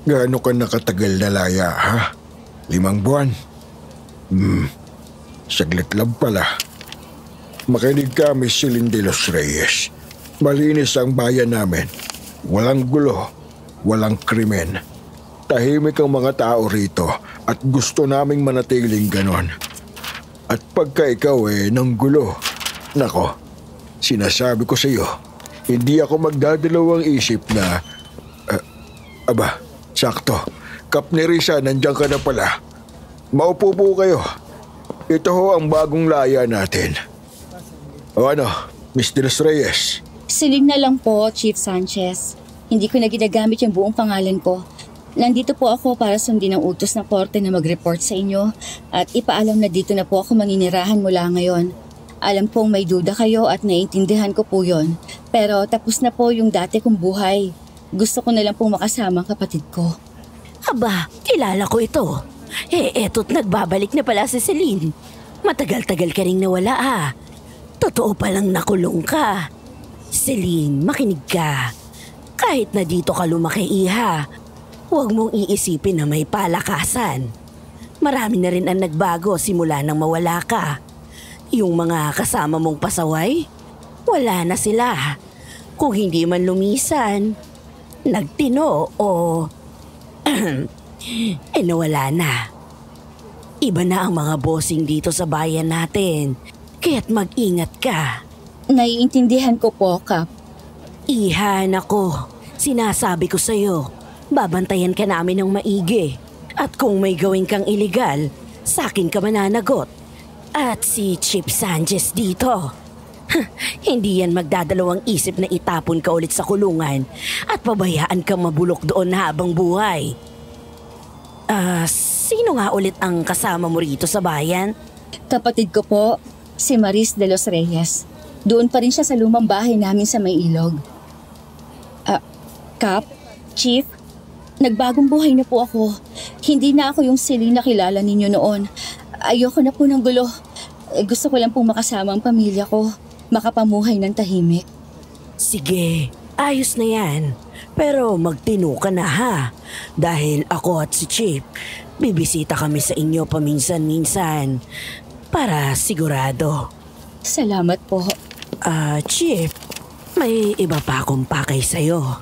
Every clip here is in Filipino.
Gaano ka nakatagal na laya, ha? 5 buwan? Saglit lang pala. Makinig ka, Miss Celine de los Reyes. Malinis ang bayan namin. Walang gulo, walang krimen. Tahimik ang mga tao rito at gusto naming manatiling ganon. At pagka ikaw ng gulo, nako, sinasabi ko sa iyo, hindi ako magdadalawang isip na, sakto, Kap ni Risa, nandiyan ka na pala. Maupo po kayo. Ito ho ang bagong laya natin. O ano, Miss de los Reyes? Celine na lang po, Chief Sanchez. Hindi ko na ginagamit yung buong pangalan ko. Nandito po ako para sundin ang utos ng korte na mag-report sa inyo at ipaalam na dito na po ako maninirahan mula ngayon. Alam pong may duda kayo at naiintindihan ko po yon. Pero tapos na po yung dati kong buhay. Gusto ko na lang pong makasama ang kapatid ko. Aba, kilala ko ito. Eto't nagbabalik na pala si Celine. Matagal-tagal ka ring nawala Totoo palang nakulong ka. Celine, makinig ka. Kahit na dito ka lumaki, iha, huwag mong iisipin na may palakasan. Marami na rin ang nagbago simula nang mawala ka. Yung mga kasama mong pasaway, wala na sila. Kung hindi man lumisan, nagtino o nawala na. Iba na ang mga bossing dito sa bayan natin, kaya't mag-ingat ka. Naiintindihan ko po, Kap. Iha, nako, sinasabi ko sa'yo, babantayan ka namin ng maigi. At kung may gawin kang iligal, sa'kin ka mananagot. At si Chief Sanchez dito, hindi yan magdadalawang isip na itapon ka ulit sa kulungan at pabayaan kang mabulok doon habang buhay. Sino nga ulit ang kasama mo rito sa bayan? Kapatid ko po, si Maris de los Reyes. Doon pa rin siya sa lumang bahay namin sa May Ilog. Kap, Chief, nagbagong buhay na po ako. Hindi na ako yung Celine na kilala ninyo noon. Ayoko na po ng gulo. Gusto ko lang pong makasama ang pamilya ko. Makapamuhay ng tahimik. Sige, ayos na yan. Pero magtino ka na dahil ako at si Chief, bibisita kami sa inyo paminsan-minsan para sigurado. Salamat po. Chief, may iba pa akong pakay sa'yo.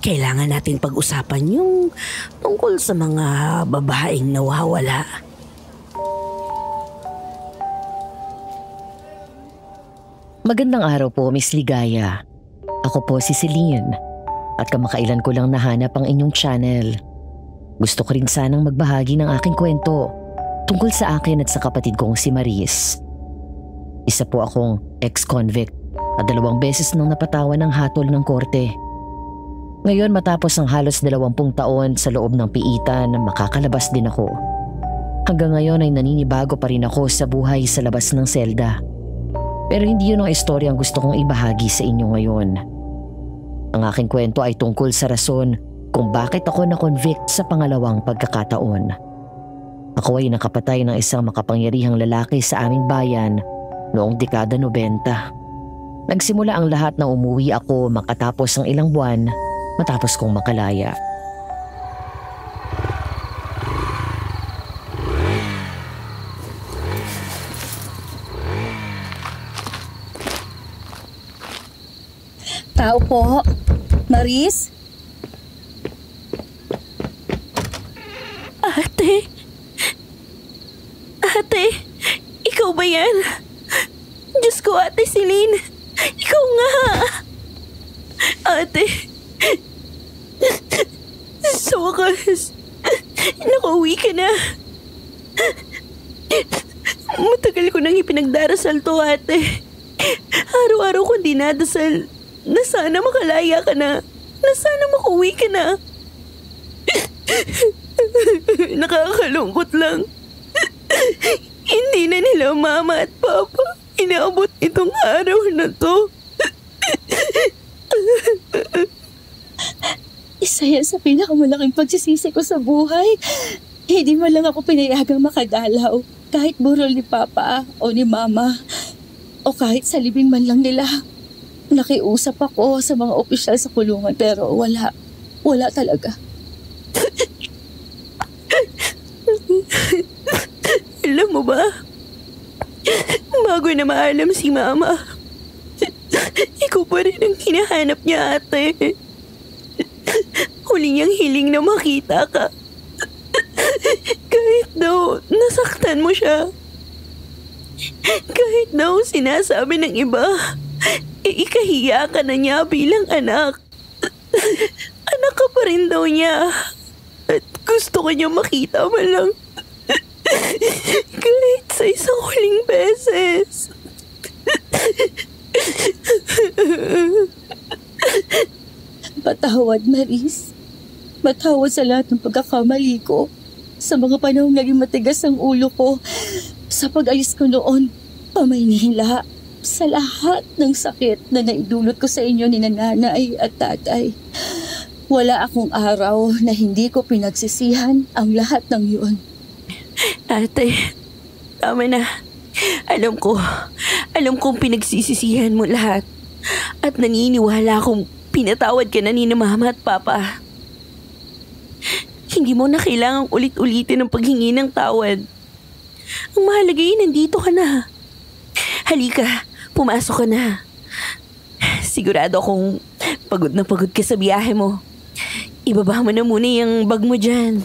Kailangan natin pag-usapan yung tungkol sa mga babaeng nawawala. Magandang araw po, Miss Ligaya. Ako po si Celine at kamakailan ko lang nahanap ang inyong channel. Gusto ko rin sanang magbahagi ng aking kwento tungkol sa akin at sa kapatid kong si Maris. Isa po akong ex-convict at 2 beses nang napatawan ng hatol ng korte. Ngayon matapos ang halos 20 taon sa loob ng piitan, makakalabas din ako. Hanggang ngayon ay naninibago pa rin ako sa buhay sa labas ng selda. Pero hindi yun ang istorya ang gusto kong ibahagi sa inyo ngayon. Ang aking kwento ay tungkol sa rason kung bakit ako na-convict sa pangalawang pagkakataon. Ako ay nakapatay ng isang makapangyarihang lalaki sa aming bayan noong dekada 90. Nagsimula ang lahat na umuwi ako makatapos ng ilang buwan matapos kong makalaya. Tao po. Maris? Ate? Ate? Ikaw ba yan? Diyos ko, Ate Celine. Ikaw nga. Ate. Sa wakas, nakauwi ka na. Matagal ko nang ipinagdarasal to, ate. Araw-araw kong dinadasal na sana makalaya ka na. Na sana makauwi ka na. Nakakalungkot lang. Hindi na nila mama at papa inaabot itong araw na to. Isa yan sa pinakamalaking pagsisisi ko sa buhay. Hindi mo lang ako pinayagang makadalaw. Kahit burol ni Papa o ni Mama. O kahit sa libing man lang nila. Nakiusap ako sa mga opisyal sa kulungan pero wala. Wala talaga. Alam mo ba, bago na maalam si Mama, ikaw pa rin ang hinahanap niya, ate. Huli niyang hiling na makita ka. Kahit daw nasaktan mo siya. Kahit daw sinasabi ng iba, ikahiya ka na niya bilang anak. Anak ka pa rin daw niya. At gusto ko niya makita man lang. Kahit sa isang huling beses. Patawad, Maris. Patawad sa lahat ng pagkakamali ko. Sa mga panahong naging matigas ang ulo ko. Sa pag-alis ko noon, pamaynila. Sa lahat ng sakit na naidulot ko sa inyo ni nanay at tatay. Wala akong araw na hindi ko pinagsisihan ang lahat ng yun. Ate, tama na. Alam kong pinagsisisihan mo lahat. At naniniwala akong pinatawad ka na ni Mama at Papa. Hindi mo na kailangang ulit-ulitin ang paghingi ng tawad. Ang mahalaga nandito ka na. Halika, pumasok ka na. Sigurado akong pagod na pagod ka sa biyahe mo. Ibaba mo na muna yung bag mo dyan.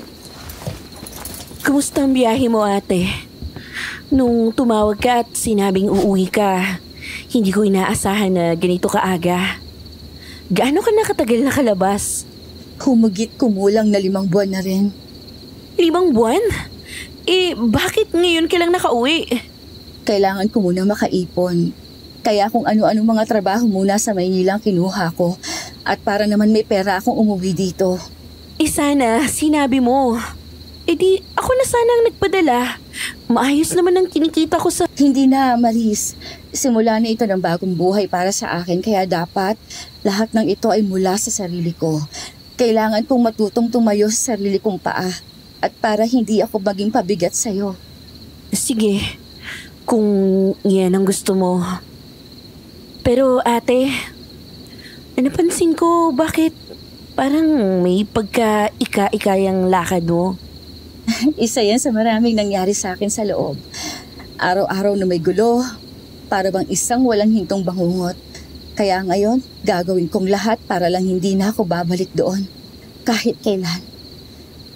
Kumusta ang biyahe mo, ate? Nung tumawag ka at sinabing uuwi ka, hindi ko inaasahan na ganito kaaga. Gaano ka nakatagal na kalabas? Humigit kumulang na 5 buwan na rin. 5 buwan? Bakit ngayon ka lang nakauwi? Kailangan ko muna makaipon. Kaya kung ano-anong mga trabaho muna sa Maynila ang kinuha ko. At para naman may pera akong umuwi dito. Sana, sinabi mo. Di ako na sana ang nagpadala. Maayos naman ang kinikita ko sa... Hindi na, Maris. Simula na ito ng bagong buhay para sa akin. Kaya dapat lahat ng ito ay mula sa sarili ko. Kailangan kong matutong tumayo sa sarili kong paa. At para hindi ako maging pabigat sa'yo. Sige, kung yan ang gusto mo. Pero ate, napansin ko bakit parang may pagka-ika-ikayang lakad mo. Isa yan sa maraming nangyari sa akin sa loob. Araw-araw na may gulo, para bang isang walang hintong bangungot. Kaya ngayon, gagawin kong lahat para lang hindi na ako babalik doon. Kahit kailan.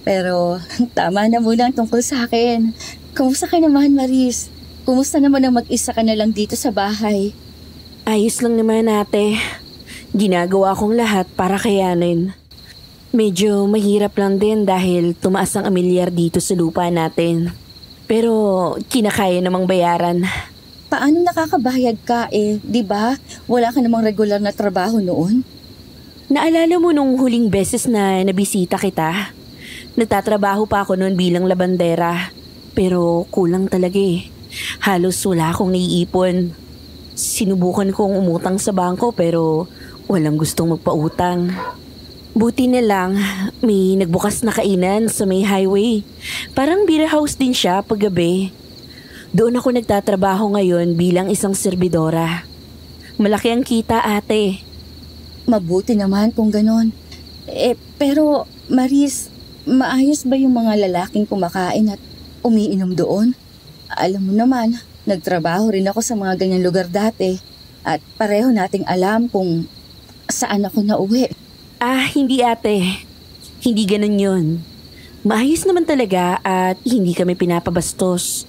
Pero tama na muna ang tungkol sa akin. Kumusta ka naman, Maris? Kumusta naman ang mag-isa ka na lang dito sa bahay? Ayos lang naman, ate. Ginagawa kong lahat para kayanin. Medyo mahirap lang din dahil tumaas ang amilyar dito sa lupa natin. Pero kinakaya namang bayaran. Paano nakakabayad ka di ba? Wala ka namang regular na trabaho noon? Naalala mo nung huling beses na nabisita kita? Nagtatrabaho pa ako noon bilang labandera. Pero kulang talaga Halos wala akong naiipon. Sinubukan kong umutang sa bangko pero walang gustong magpautang. Buti na lang, may nagbukas na kainan sa may highway. Parang beer house din siya paggabi. Doon ako nagtatrabaho ngayon bilang isang serbidora. Malaki ang kita, ate. Mabuti naman kung ganon. Pero Maris, maayos ba yung mga lalaking kumakain at umiinom doon? Alam mo naman, nagtrabaho rin ako sa mga ganyang lugar dati. At pareho nating alam kung saan ako nauwi. Hindi ate. Hindi ganun yun. Maayos naman talaga at hindi kami pinapabastos.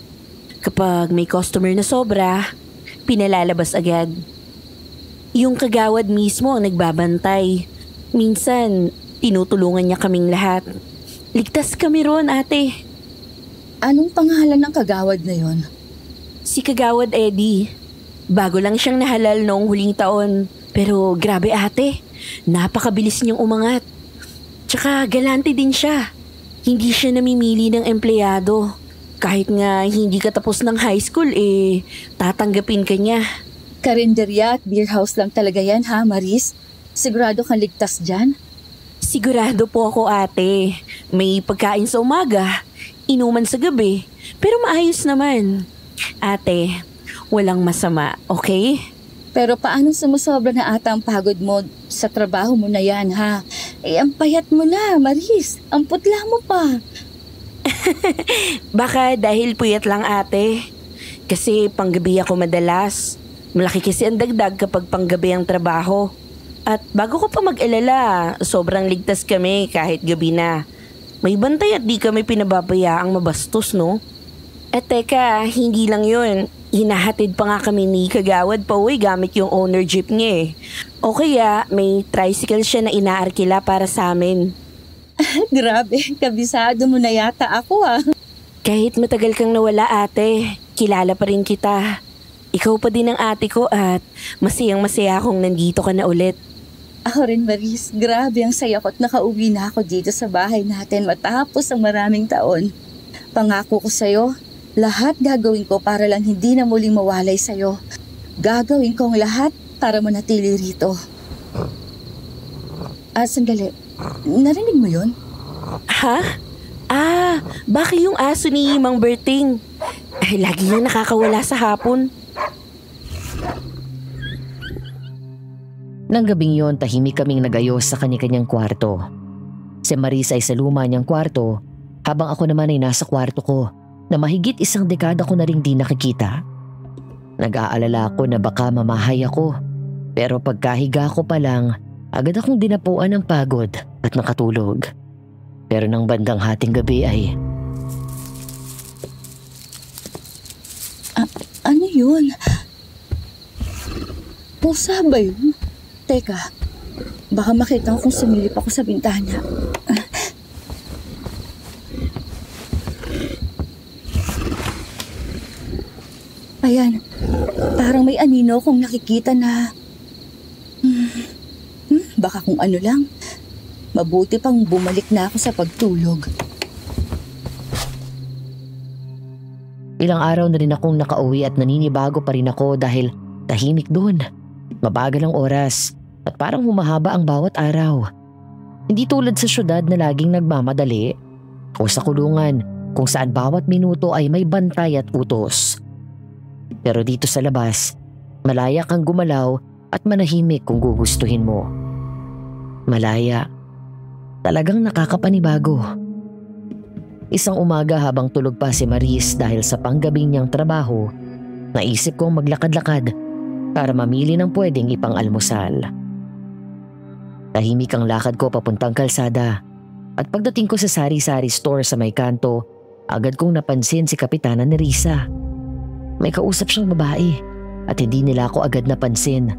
Kapag may customer na sobra, pinalalabas agad. Yung kagawad mismo ang nagbabantay. Minsan, tinutulungan niya kaming lahat. Ligtas kami ron, ate. Anong pangalan ng kagawad na yon? Si Kagawad Eddie. Bago lang siyang nahalal noong huling taon. Pero grabe ate, napakabilis niyang umangat. Tsaka galante din siya. Hindi siya namimili ng empleyado. Kahit nga hindi ka tapos ng high school, tatanggapin ka niya. Karinderya at beer house lang talaga yan, ha, Maris? Sigurado kang ligtas dyan? Sigurado po ako, ate. May pagkain sa umaga, inuman sa gabi, pero maayos naman. Ate, walang masama, okay? Pero paano sumusobra na ata ang pagod mo sa trabaho mo na yan, ha? Ang payat mo na, Maris. Ang putla mo pa. Baka dahil puyat lang ate. Kasi panggabi ako madalas. Malaki kasi ang dagdag kapag panggabi ang trabaho. At bago ko pa mag-alala, sobrang ligtas kami kahit gabi na. May bantay at di kami pinababayaang mabastos, no? At teka, hindi lang yun. Hinahatid pa nga kami ni Kagawad pauwi gamit yung owner jeep niya eh. O kaya may tricycle siya na inaarkila para sa amin. Grabe, kabisado mo na yata ako, ha? Kahit matagal kang nawala ate, kilala pa rin kita. Ikaw pa din ang ate ko at masayang masaya akong nandito ka na ulit. Ako rin, Maris. Grabe ang saya ko at nakauwi na ako dito sa bahay natin matapos ang maraming taon. Pangako ko sa'yo, lahat gagawin ko para lang hindi na muling mawalay sa'yo. Gagawin ko ang lahat para manatili rito. Sandali. Narinig mo yun? Ha? Baka yung aso ni Mang Berting. Lagi niyang nakakawala sa hapon. Nang gabing yon, tahimik kaming nagayos sa kanya-kanyang kwarto. Si Maris ay sa luma niyang kwarto, habang ako naman ay nasa kwarto ko na mahigit 1 dekada ko na ring di nakikita. Nag-aalala ako na baka mamahay ako, pero pagkahiga ko pa lang, agad akong dinapuan ng pagod at nakatulog. Pero nang bandang hating gabi ay... Ano yun? Pusa ba yun? Teka, baka makita ko kung sumilip ako sa bintana. Ayan, parang may anino kong nakikita na... baka kung ano lang. Mabuti pang bumalik na ako sa pagtulog. Ilang araw na rin akong nakauwi at naninibago pa rin ako dahil tahimik doon. Mabagal ang oras at parang humahaba ang bawat araw. Hindi tulad sa syudad na laging nagmamadali o sa kulungan kung saan bawat minuto ay may bantay at utos. Pero dito sa labas, malaya kang gumalaw at manahimik kung gugustuhin mo. Malaya. Talagang nakakapanibago. Isang umaga habang tulog pa si Maris dahil sa panggabing niyang trabaho, naisip kong maglakad-lakad para mamili ng pwedeng ipang-almusal. Tahimik ang lakad ko papuntang kalsada at pagdating ko sa sari-sari store sa may kanto, agad kong napansin si Kapitana Nerissa. May kausap siyang babae at hindi nila ako agad napansin.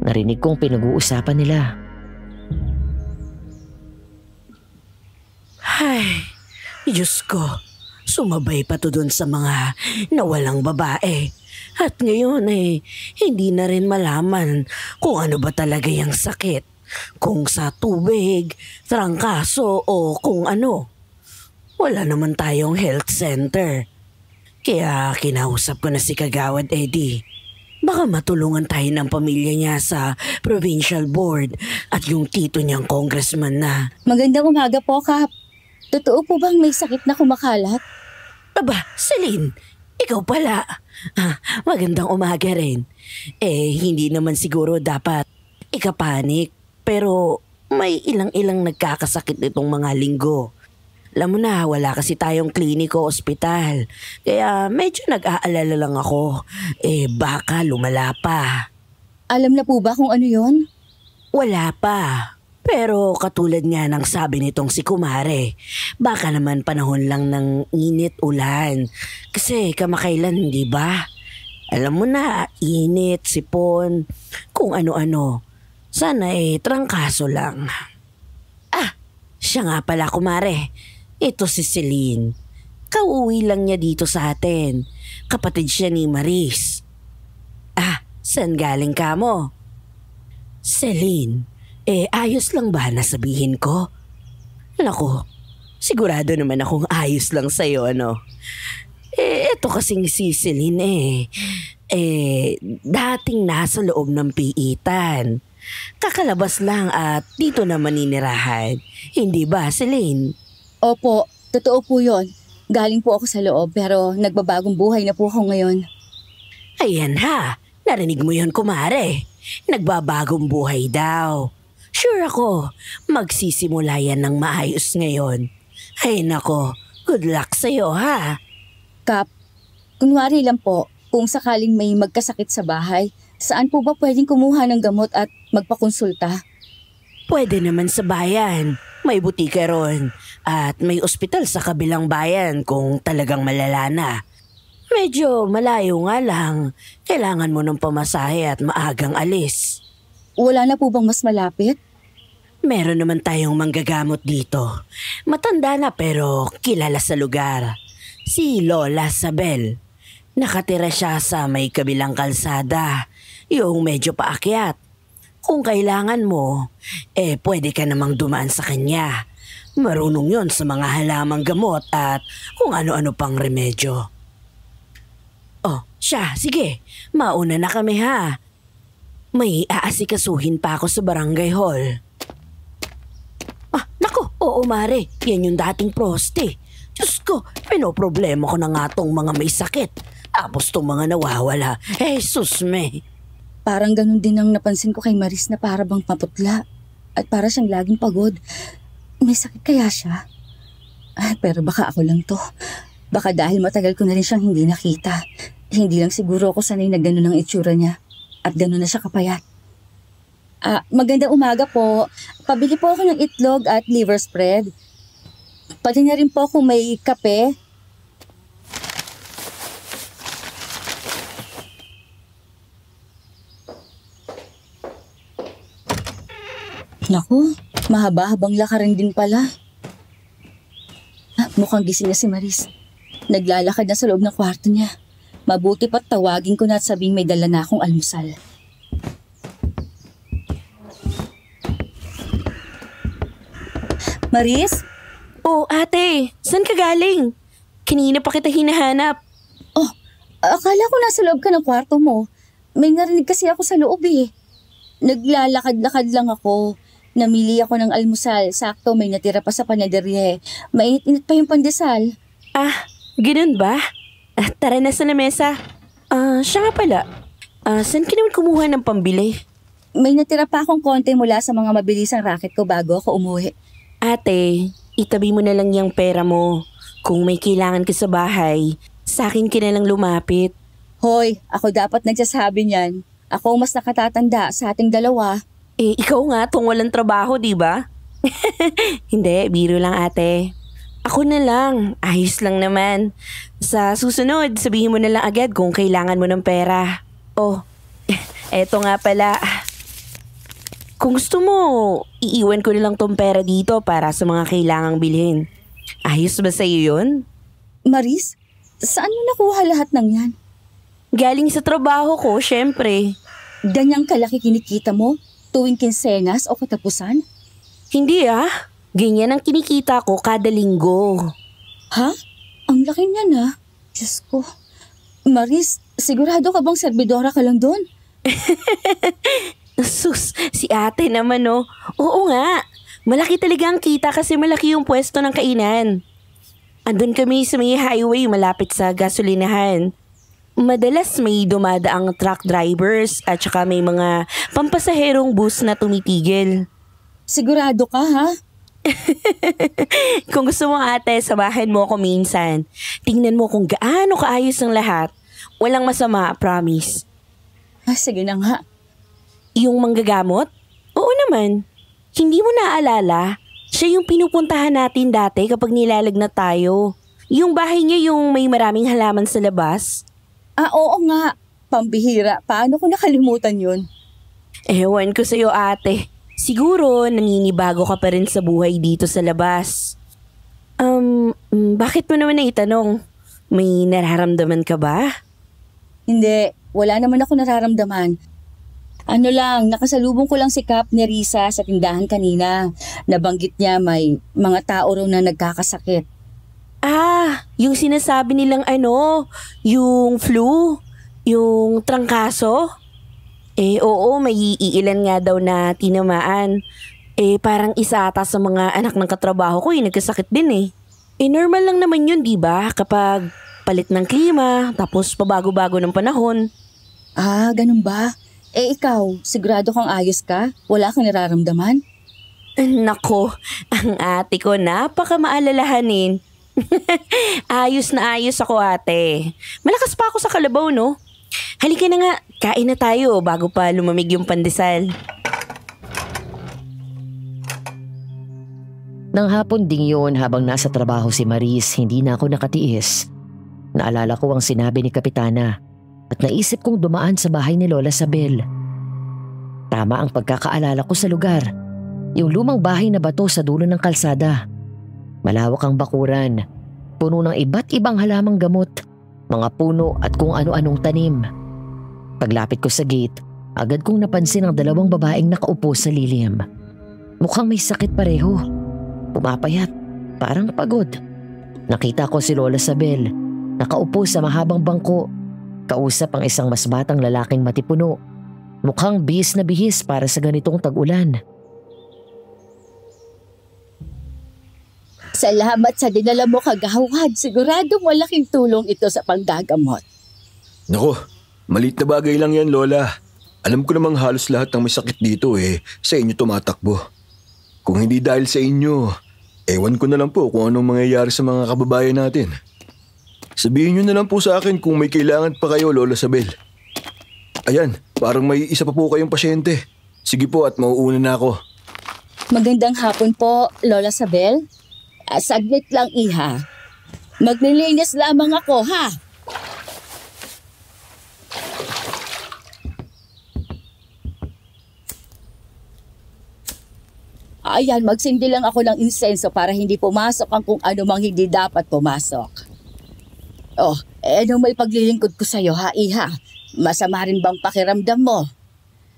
Narinig kong pinag-uusapan nila. Ay, Diyos ko, sumabay pa to dun sa mga nawalang babae. At ngayon hindi na rin malaman kung ano ba talaga yung sakit. Kung sa tubig, trangkaso o kung ano. Wala naman tayong health center. Kaya kinausap ko na si Kagawad Eddie. Baka matulungan tayo ng pamilya niya sa provincial board at yung tito niyang congressman na. Magandang umaga po, Kap. Totoo po bang may sakit na kumakalat? Aba, Celine, ikaw pala. Magandang umaga rin. Hindi naman siguro dapat ikapanik. Pero may ilang-ilang nagkakasakit nitong mga linggo. Alam mo na, wala kasi tayong kliniko o ospital. Kaya medyo nag-aalala lang ako. Baka lumala pa. Alam na po ba kung ano yon? Wala pa. Pero katulad nga ng sabi nitong si Kumare, baka naman panahon lang ng init-ulan. Kasi kamakailan, di ba? Alam mo na, init, sipon, kung ano-ano. Sana trangkaso lang. Siya nga pala, Kumare. Ito si Celine. Kauwi lang niya dito sa atin. Kapatid siya ni Maris. Saan galing ka mo? Celine. Ayos lang ba na sabihin ko? Naku, sigurado naman akong ayos lang sa'yo, ano? Ito kasing si Celine dating nasa loob ng piitan. Kakalabas lang at dito na maninirahan. Hindi ba, Celine? Opo, totoo po yon. Galing po ako sa loob pero nagbabagong buhay na po ako ngayon. Ayan ha, Narinig mo yun, kumare. Nagbabagong buhay daw. Sure ako, magsisimula yan ng maayos ngayon. Ay nako, good luck sa'yo ha. Kap, kunwari lang po, kung sakaling may magkasakit sa bahay, saan po ba pwedeng kumuha ng gamot at magpakonsulta? Pwede naman sa bayan. May butika ron. At may ospital sa kabilang bayan kung talagang malala na. Medyo malayo nga lang. Kailangan mo ng pamasahe at maagang alis. Wala na po bang mas malapit? Meron naman tayong manggagamot dito. Matanda na pero kilala sa lugar. Si Lola Sabel. Nakatira siya sa may kabilang kalsada. Yung medyo paakyat. Kung kailangan mo, pwede ka namang dumaan sa kanya. Marunong yon sa mga halamang gamot at kung ano-ano pang remedyo. Oh, siya, sige. Mauna na kami ha. May aasikasuhin pa ako sa barangay hall. Ah, nako, oo mare. Yan yung dating proste. Diyos ko, pinoproblema ko na nga tong mga may sakit. Tapos tong mga nawawala. Jesus me. Parang ganun din ang napansin ko kay Maris na para bang maputla. At para siyang laging pagod. May sakit kaya siya? Pero baka ako lang to. Baka dahil matagal ko na rin siyang hindi nakita. Hindi lang siguro ako sanay na gano'n ang itsura niya. At gano'n na siya kapayat. Magandang umaga po. Pabili po ako ng itlog at liver spread. Pati na rin po kung may kape. Naku, mahaba-habang lakarin din pala. Mukhang gising na si Maris. Naglalakad na sa loob ng kwarto niya. Mabuti pa't tawagin ko na at sabing may dala na akong almusal. Maris? Oh, ate, saan ka galing? Kanina pa kita hinahanap. Oh, akala ko nasa loob ka ng kwarto mo. May narinig kasi ako sa loob eh. Naglalakad-lakad lang ako. Namili ako ng almusal. Sakto, may natira pa sa panaderye. Mainit-init pa yung pandesal. Ah, ganun ba? Tara na sa lamesa. Siya nga pala. Saan ka naman kumuha ng pambili? May natira pa akong konti mula sa mga mabilisang racket ko bago ako umuwi. Ate, itabi mo na lang yung pera mo. Kung may kailangan ka sa bahay, sa akin ka na lang lumapit. Hoy, ako dapat nagsasabi niyan. Ako mas nakatatanda sa ating dalawa. Ikaw nga tong walang trabaho, di ba? Hindi, biro lang ate. Ako na lang, ayos lang naman. Sa susunod, sabihin mo na lang agad kung kailangan mo ng pera. Oh, eto nga pala. Kung gusto mo, iiwan ko na lang tong pera dito para sa mga kailangang bilhin. Ayos ba sa'yo yun? Maris, saan mo nakuha lahat ng yan? Galing sa trabaho ko, syempre. Ganyang kalaki kinikita mo? Tuwing kinsenas o katapusan? Hindi ganyan ang kinikita ko kada linggo. Ha? Ang laki niya na. Diyos ko. Maris, sigurado ka bang serbidora ka lang doon? Sus, si ate naman oh. Oo nga, malaki talaga ang kita kasi malaki yung pwesto ng kainan. Andun kami sa may highway malapit sa gasolinahan. Madalas may dumadaang truck drivers at saka may mga pampasaherong bus na tumitigil. Sigurado ka ha? Kung gusto mo ate, samahan mo ako minsan. Tingnan mo kung gaano kaayos ang lahat. Walang masama, promise. Sige na nga. Yung manggagamot? Oo naman. Hindi mo naaalala? Siya yung pinupuntahan natin dati kapag nilalagnat tayo. Yung bahay niya yung may maraming halaman sa labas. Oo nga. Pambihira. Paano ko nakalimutan yun? Ewan ko sa'yo ate. Siguro naninibago ka pa rin sa buhay dito sa labas. Bakit mo naman naitanong? May nararamdaman ka ba? Hindi. Wala naman ako nararamdaman. Ano lang, nakasalubong ko lang si Kap ni Risa sa tindahan kanina. Nabanggit niya may mga tao raw na nagkakasakit. Yung sinasabi nilang yung flu, yung trangkaso. Oo, may iilan nga daw na tinamaan. Parang isa ata sa mga anak ng katrabaho ko nagkasakit din normal lang naman yun, di ba? Kapag palit ng klima, tapos pabago-bago ng panahon. Ah, ganun ba? Ikaw, sigurado kang ayos ka? Wala kang nararamdaman? Nako, ang ate ko napaka-maalalahanin. Ayos na ayos ako, ate. Malakas pa ako sa kalabaw, no? Halika na nga, kain na tayo bago pa lumamig yung pandesal. Nang hapon ding yun habang nasa trabaho si Maris, hindi na ako nakatiis. Naalala ko ang sinabi ni Kapitana at naisip kong dumaan sa bahay ni Lola Sabel. Tama ang pagkakaalala ko sa lugar. Yung lumang bahay na bato sa dulo ng kalsada. Malawak ang bakuran, puno ng iba't ibang halamang gamot, mga puno at kung ano-anong tanim. Paglapit ko sa gate, agad kong napansin ang dalawang babaeng nakaupo sa lilim. Mukhang may sakit pareho. Pumapayat, parang pagod. Nakita ko si Lola Sabel, nakaupo sa mahabang bangko. Kausap ang isang mas batang lalaking matipuno. Mukhang bihis na bihis para sa ganitong tag-ulan. Salamat sa dinala mo, kagawad. Siguradong malaking tulong ito sa panggagamot. Naku, maliit na bagay lang yan, Lola. Alam ko namang halos lahat ng may sakit dito sa inyo tumatakbo. Kung hindi dahil sa inyo, ewan ko na lang po kung anong mangyayari sa mga kababayan natin. Sabihin nyo na lang po sa akin kung may kailangan pa kayo, Lola Sabel. Ayan, parang may isa pa po kayong pasyente. Sige po at mauuna na ako. Magandang hapon po, Lola Sabel. Saglit lang, iha. Maglilinis lamang ako, ha? Ayan, magsindi lang ako ng insenso para hindi pumasok ang kung ano mang hindi dapat pumasok. Oh, anong may paglilingkod ko sa'yo, ha, iha? Masama rin bang pakiramdam mo?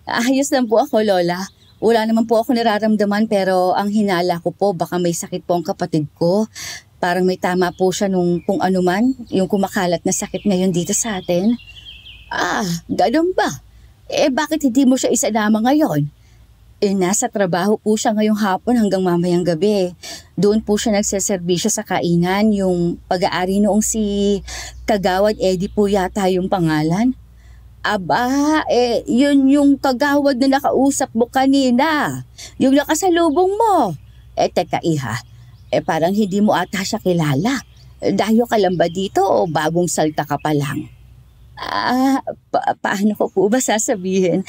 Ayos lang po ako, Lola. Wala naman po ako nararamdaman pero ang hinala ko po baka may sakit po ang kapatid ko. Parang may tama po siya nung kung ano man, yung kumakalat na sakit ngayon dito sa atin. Ganun ba? Bakit hindi mo siya isanama ngayon? Nasa trabaho po siya ngayong hapon hanggang mamayang gabi. Doon po siya nagseserbisyo sa kainan, yung pag-aari noong si Kagawad Eddie po yata yung pangalan. Yun yung kagawad na nakausap mo kanina. Yung nakasalubong mo. Teka iha, parang hindi mo ata siya kilala. Dayo ka lang ba dito o bagong salta ka pa lang? Paano ko po ba sasabihin?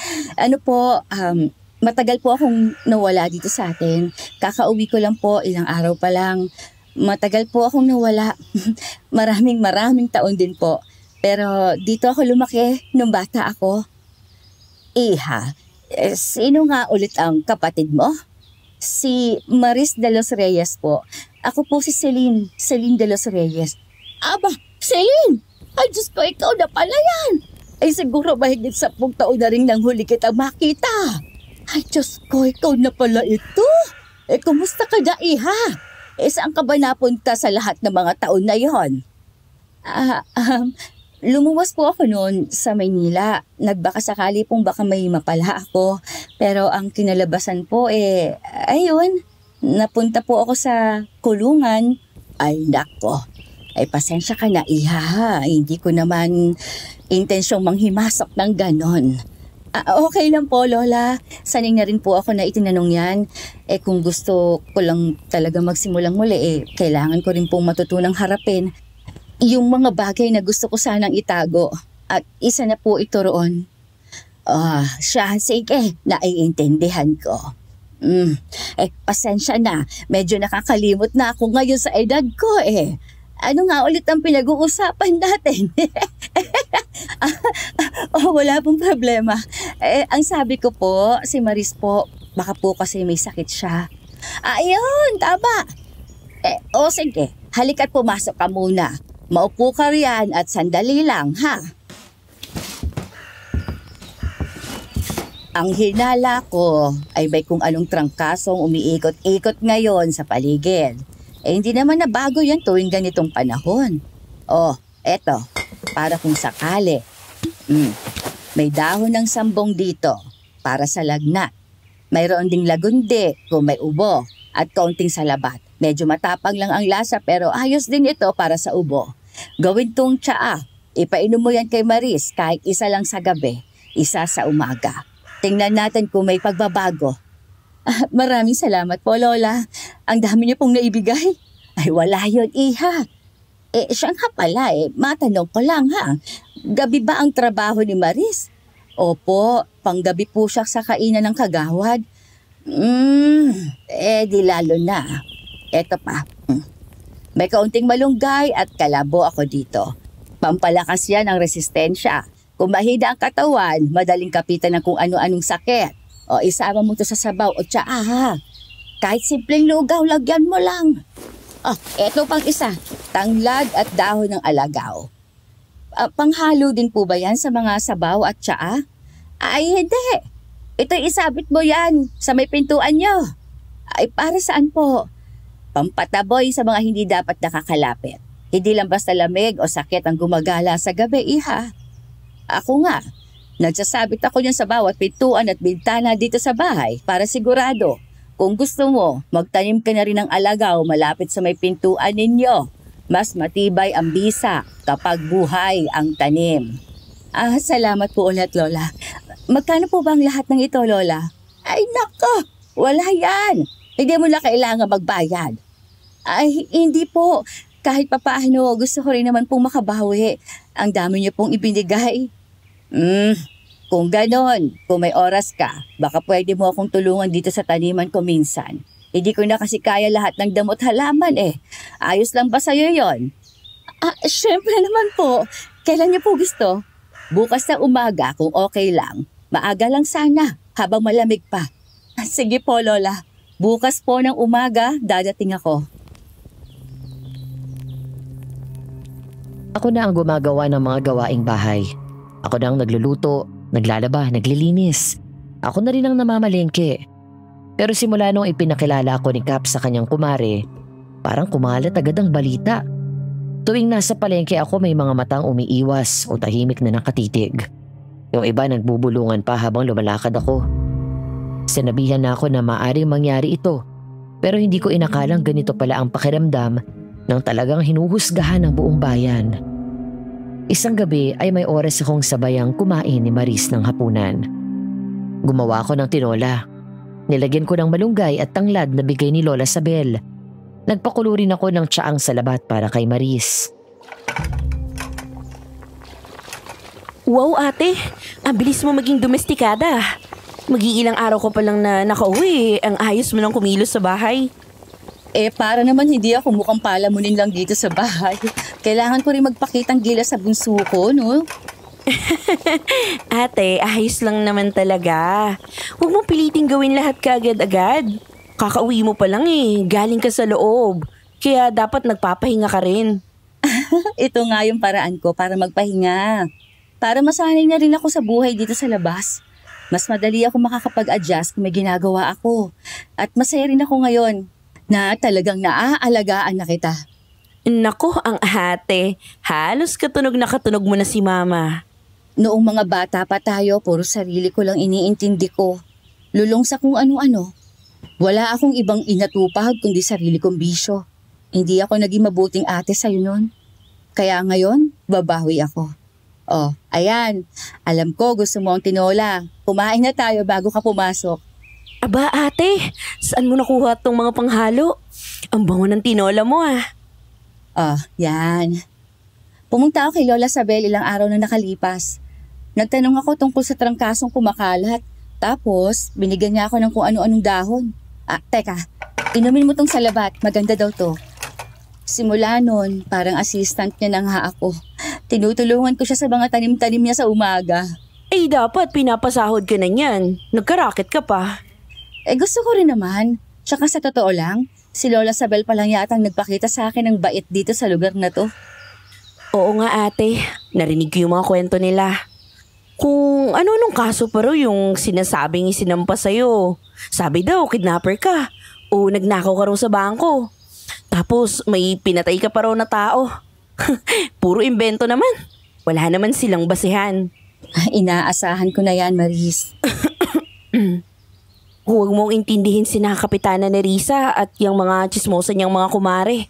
Matagal po akong nawala dito sa atin. Kakauwi ko lang po, ilang araw pa lang. Matagal po akong nawala. maraming taon din po. Pero dito ako lumaki nung bata ako. Iha, sino nga ulit ang kapatid mo? Si Maris de los Reyes po. Ako po si Celine de los Reyes. Aba, Celine! Ay, Diyos ko, ikaw na pala yan! Ay, siguro mahigit 10 taon na rin nang huli kitang makita. Ay, Diyos ko, ikaw na pala ito. Kumusta ka na, Iha? Saan ka ba napunta sa lahat ng mga taon na yon? Lumuwas po ako noon sa Maynila. Nagbaka sakali pong baka may mapala ako. Pero ang kinalabasan po ayun, napunta po ako sa kulungan. Ay nako, pasensya ka na, Iha. Hindi ko naman intensyong manghimasok ng ganon. Okay lang po, Lola. Sanay na rin po ako na itinanong yan. Kung gusto ko lang talaga magsimulang muli, kailangan ko rin pong matutunang harapin yung mga bagay na gusto ko sanang itago. At isa na po ito roon. Siya, sige, naiintindihan ko. Pasensya na. Medyo nakakalimot na ako ngayon sa edad ko Ano nga ulit ang pinag-uusapan natin? Wala pong problema. Ang sabi ko po, si Maris po, baka po kasi may sakit siya. Ayun, tama. Sige, halika't pumasok ka muna. Maupo ka riyan at sandali lang, ha? Ang hinala ko ay may kung anong trangkasong umiikot-ikot ngayon sa paligid. Hindi naman na bago yan tuwing ganitong panahon. Eto, para kung sakali. May dahon ng sambong dito para sa lagnat. Mayroon ding lagundi kung may ubo at kaunting salabat. Medyo matapang lang ang lasa pero ayos din ito para sa ubo. Gawin tong tsaa. Ipainom mo yan kay Maris kahit isa lang sa gabi, isa sa umaga. Tingnan natin kung may pagbabago. Maraming salamat po, Lola. Ang dami niyo pong naibigay. Ay, wala yun, Iha. Siya nga pala matanong ko lang ha. Gabi ba ang trabaho ni Maris? Opo, panggabi po siya sa kainan ng kagawad. Di lalo na. Eto pa. May kaunting malunggay at kalabo ako dito. Pampalakas yan ang resistensya. Kung mahina ang katawan, madaling kapitan ng kung ano-anong sakit. O isama mo to sa sabaw o tsaa ha. Kahit simpleng lugaw, lagyan mo lang. Eto pang isa. Tanglad at dahon ng alagaw. Panghalo din po ba yan sa mga sabaw at tsaa? Ay, hindi. Ito'y isabit mo yan sa may pintuan nyo. Ay, para saan po? Pampataboy sa mga hindi dapat nakakalapit. Hindi lang basta lamig o sakit ang gumagala sa gabi, Iha. Ako nga, nagsasabit ako niyan sa bawat pintuan at bintana dito sa bahay para sigurado. Kung gusto mo, magtanim ka na rin ng alagaw malapit sa may pintuan ninyo. Mas matibay ang bisa kapag buhay ang tanim. Salamat po ulit, Lola. Magkano po ba ang lahat ng ito, Lola? Ay, nako! Wala yan! Hindi mo na kailangan magbayad. Ay, hindi po. Kahit papaano, gusto ko rin naman pong makabawi. Ang dami niyo pong ibinigay. Kung ganon, kung may oras ka, baka pwede mo akong tulungan dito sa taniman ko minsan. Hindi ko na kasi kaya lahat ng damot halaman Ayos lang ba sa'yo yon? Syempre naman po. Kailan niyo po gusto? Bukas na umaga kung okay lang. Maaga lang sana, habang malamig pa. Sige po, Lola. Bukas po ng umaga, dadating ako. Ako na ang gumagawa ng mga gawaing bahay. Ako na ang nagluluto, naglalaba, naglilinis. Ako na rin ang namamalengke. Pero simula nung ipinakilala ako ni Cap sa kanyang kumare, parang kumalat agad ang balita. Tuwing nasa palengke ako may mga matang umiiwas o tahimik na nakatitig. Yung iba nagbubulungan pa habang lumalakad ako. Sinabihan na ako na maaaring mangyari ito, pero hindi ko inakalang ganito pala ang pakiramdam nang talagang hinuhusgahan ng buong bayan. Isang gabi ay may oras akong sabayang kumain ni Maris ng hapunan. Gumawa ako ng tinola. Nilagyan ko ng malunggay at tanglad na bigay ni Lola Sabel. Nagpakulo rin ako ng tsaang salabat para kay Maris. Wow, ate. Ang bilis mo maging domestikada. Mag-iilang araw ko pa lang na nakauwi. Ang ayos mo nang kumilos sa bahay. Para naman hindi ako mukhang palamunin lang dito sa bahay. Kailangan ko rin magpakitang gilas sa bunso ko, no? Ate, ayos lang naman talaga. Huwag mong piliting gawin lahat kaagad-agad. Kakauwi mo pa lang galing ka sa loob. Kaya dapat nagpapahinga ka rin. Ito nga yung paraan ko para magpahinga. Para masanay na rin ako sa buhay dito sa labas. Mas madali ako makakapag-adjust kung may ginagawa ako. At masaya rin ako ngayon na talagang naaalagaan na kita. Nako, ang ate. Halos katunog na katunog mo na si mama. Noong mga bata pa tayo, puro sarili ko lang iniintindi ko. Lulong sa kung ano-ano. Wala akong ibang inatupag kundi sarili kong bisyo. Hindi ako naging mabuting ate sa'yo nun. Kaya ngayon, babawi ako. Ayan. Alam ko gusto mo ang tinola. Kumain na tayo bago ka pumasok. Aba ate, saan mo nakuha tong mga panghalo? Ang bango ng tinola mo Yan. Pumunta ako kay Lola Sabel ilang araw na nakalipas. Nagtanong ako tungkol sa trangkasong kumakalat. Tapos, binigyan niya ako ng kung ano-anong dahon. Teka, inumin mo tong salabat. Maganda daw to. Simula nun, parang assistant niya na nga ako. Tinutulungan ko siya sa mga tanim-tanim niya sa umaga. Dapat pinapasahod ka na niyan. Nagkaraket ka pa. Gusto ko rin naman. Tsaka sa totoo lang, si Lola Sabel pa lang yata ang nagpakita sa akin ng bait dito sa lugar na to. Oo nga ate, narinig ko yung mga kwento nila. Kung ano-anong kaso pa raw yung sinasabing isinampa sa'yo. Sabi daw, kidnapper ka. O nagnakaw ka raw sa bangko. Tapos may pinatay ka pa raw na tao. Puro imbento naman. Wala naman silang basihan. Inaasahan ko na yan, Maris. Huwag mong intindihin si Kapitana ni Risa at yung mga chismosa niyang mga kumare.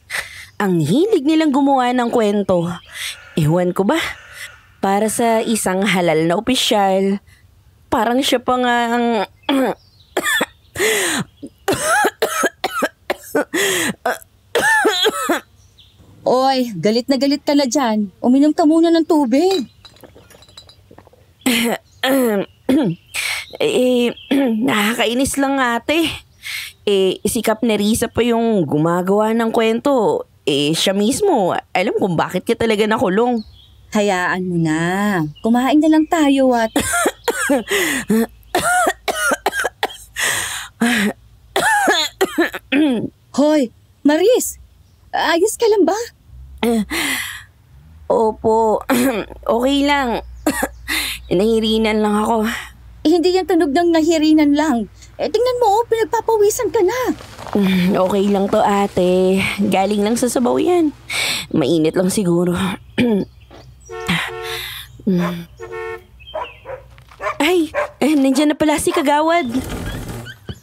Ang hilig nilang gumawa ng kwento. Ewan ko ba? para sa isang halal na opisyal. Parang siya pa nga ang... Oy, galit ka na dyan. Uminom ka muna ng tubig. Nakakainis lang ate. Si Kap Nerissa pa yung gumagawa ng kwento. Siya mismo, alam kung bakit ka talaga nakulong. Hayaan mo na. Kumain na lang tayo at... Hoy, Maris! Ayos ka lang ba? Opo, okay lang. Nahirinan lang ako. Hindi yan tunog ng nahirinan lang. Tingnan mo, pinagpapawisan ka na. Okay lang to ate. Galing lang sa sabaw yan. Mainit lang siguro. Ay, nandiyan na pala si Kagawad.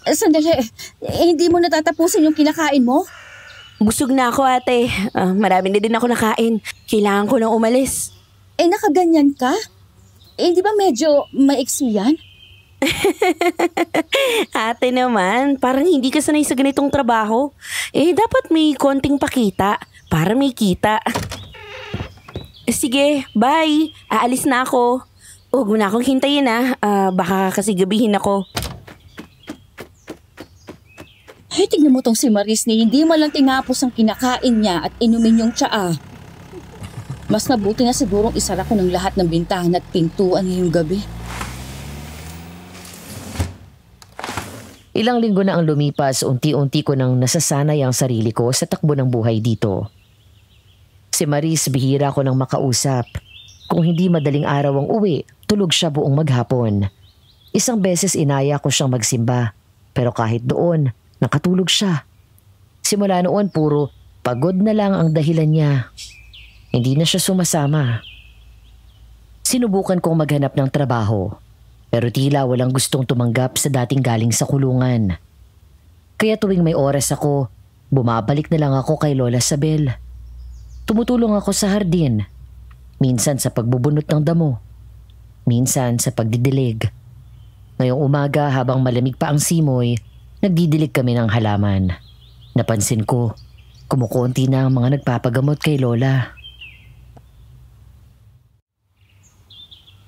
Sandali, hindi mo natatapusin yung kinakain mo? Busog na ako ate. Marami na din ako nakain. Kailangan ko nang umalis. Nakaganyan ka? Di ba medyo maiksi yan? Ate naman, parang hindi ka sanay sa ganitong trabaho. Dapat may konting pakita para may kita. Sige, bye. Aalis na ako. Huwag mo na akong hintayin baka kasi gabihin ako. Ay, tignan mo tong si Maris ni hindi man lang tinapos ang kinakain niya at inumin yung tsaa. Mas mabuti na sigurong isara ko ng lahat ng bintahan at pintuan ngayong gabi. Ilang linggo na ang lumipas, unti-unti ko nang nasasanay ang sarili ko sa takbo ng buhay dito. Si Maris bihira ko nang makausap. Kung hindi madaling araw ang uwi, tulog siya buong maghapon. Isang beses inaya ko siyang magsimba, pero kahit doon, nakatulog siya. Simula noon puro pagod na lang ang dahilan niya. Hindi na siya sumasama. Sinubukan kong maghanap ng trabaho, pero tila walang gustong tumanggap sa dating galing sa kulungan. Kaya tuwing may oras ako, bumabalik na lang ako kay Lola Sabel. Tumutulong ako sa hardin, minsan sa pagbubunot ng damo, minsan sa pagdidilig. Ngayong umaga habang malamig pa ang simoy, nagdidilig kami ng halaman. Napansin ko, kumukonti na ang mga nagpapagamot kay Lola.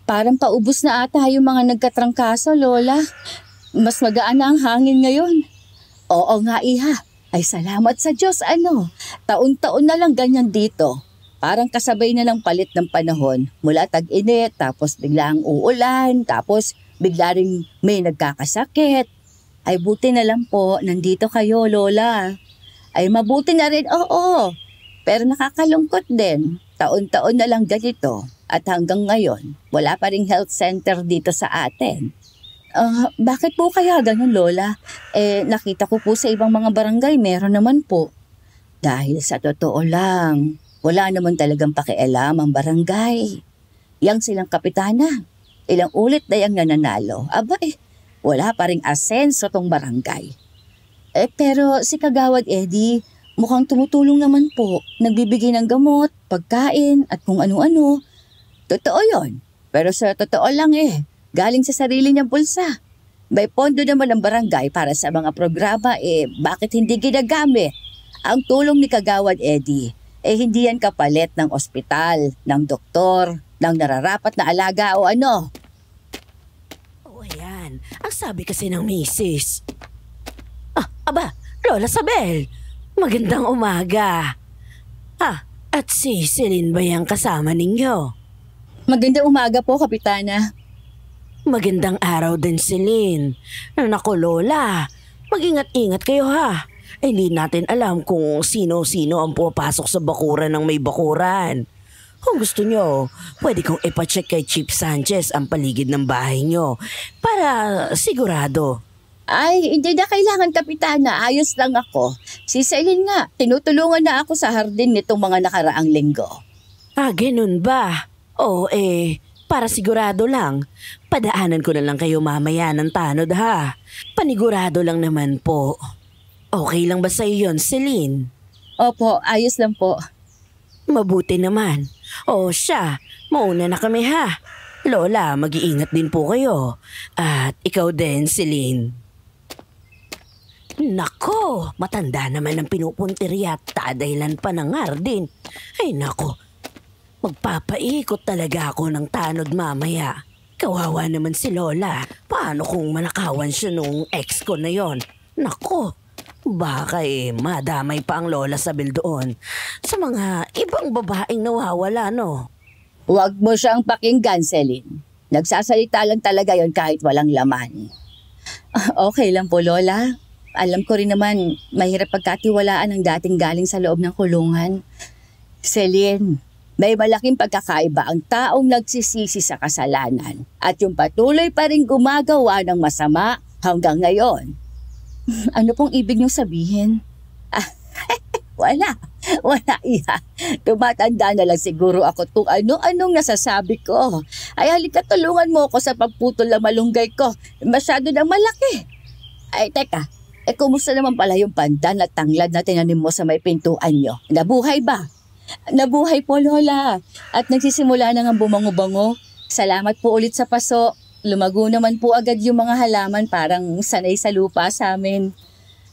Parang paubos na ata yung mga nagkatrangkaso, Lola. Mas magaan na ang hangin ngayon. Oo nga, Iha. Ay salamat sa Diyos, Taon-taon na lang ganyan dito. Parang kasabay na lang palit ng panahon. Mula tag-init, tapos biglang uulan, tapos bigla rin may nagkakasakit. Ay buti na lang po, nandito kayo, Lola. Ay mabuti na rin, oo. Pero nakakalungkot din. Taon-taon na lang ganito. At hanggang ngayon, wala pa ring health center dito sa atin. Bakit po kaya ganun, Lola? Nakita ko po sa ibang mga barangay, meron naman po. Dahil sa totoo lang, wala naman talagang pakialam ang barangay. Yang silang kapitana, ilang ulit na yang nananalo. Wala pa ring asenso tong barangay. Pero si Kagawad Eddie, mukhang tumutulong naman po. Nagbibigay ng gamot, pagkain, at kung ano-ano. Totoo yon. Pero sa totoo lang galing sa sarili niyang bulsa. May pondo naman ng barangay para sa mga programa, bakit hindi ginagamit? Ang tulong ni Kagawad Eddie, hindi yan kapalit ng ospital, ng doktor, ng nararapat na alaga o ano. Ayan, ang sabi kasi ng misis. Lola Sabel, magandang umaga. At si Celine ba yung kasama ninyo? Magandang umaga po, Kapitana. Magandang araw din, Celine. Naku, Lola, mag-ingat-ingat kayo Hindi natin alam kung sino-sino ang pumapasok sa bakuran ng may bakuran. Kung gusto nyo, pwede kong ipacheck kay Chief Sanchez ang paligid ng bahay nyo para sigurado. Ay, hindi na kailangan, Kapitana. Ayos lang ako. Si Celine nga, tinutulungan na ako sa hardin nitong mga nakaraang linggo. Ganun ba? Para sigurado lang, padaanan ko na lang kayo mamaya ng tanod Panigurado lang naman po. Okay lang ba sa'yo yun, Celine? Opo, ayos lang po. Mabuti naman. O siya, mauna na kami ha. Lola, mag-iingat din po kayo. At ikaw din, Celine. Nako, matanda naman ang pinupuntirya at tadailan pa ng hardin. Ay nako, magpapaikot talaga ako ng tanod mamaya. Kawawa naman si Lola. Paano kung manakawan siya nung ex ko na yon? Nako, baka madamay pa ang Lola Sabel doon sa mga ibang babaeng nawawala, no? Huwag mo siyang pakinggan, Celine. Nagsasalita lang talaga yon kahit walang laman. Okay lang po, Lola. Alam ko rin naman, mahirap pagkatiwalaan ang dating galing sa loob ng kulungan. Celine, may malaking pagkakaiba ang taong nagsisisi sa kasalanan at yung patuloy pa rin gumagawa ng masama hanggang ngayon. Ano pong ibig niyong sabihin? Wala iya. Tumatanda na lang siguro ako kung ano-anong nasasabi ko. Ay halika, tulungan mo ako sa pagputol ng malunggay ko. Masyado na malaki. Ay teka, kumusta naman pala yung pandan at tanglad na tinanim mo sa may pintuan niyo? Nabuhay ba? Nabuhay po, Lola. At nagsisimula na nga bumango-bango. Salamat po ulit sa paso. Lumago naman po agad yung mga halaman, parang sanay sa lupa sa amin.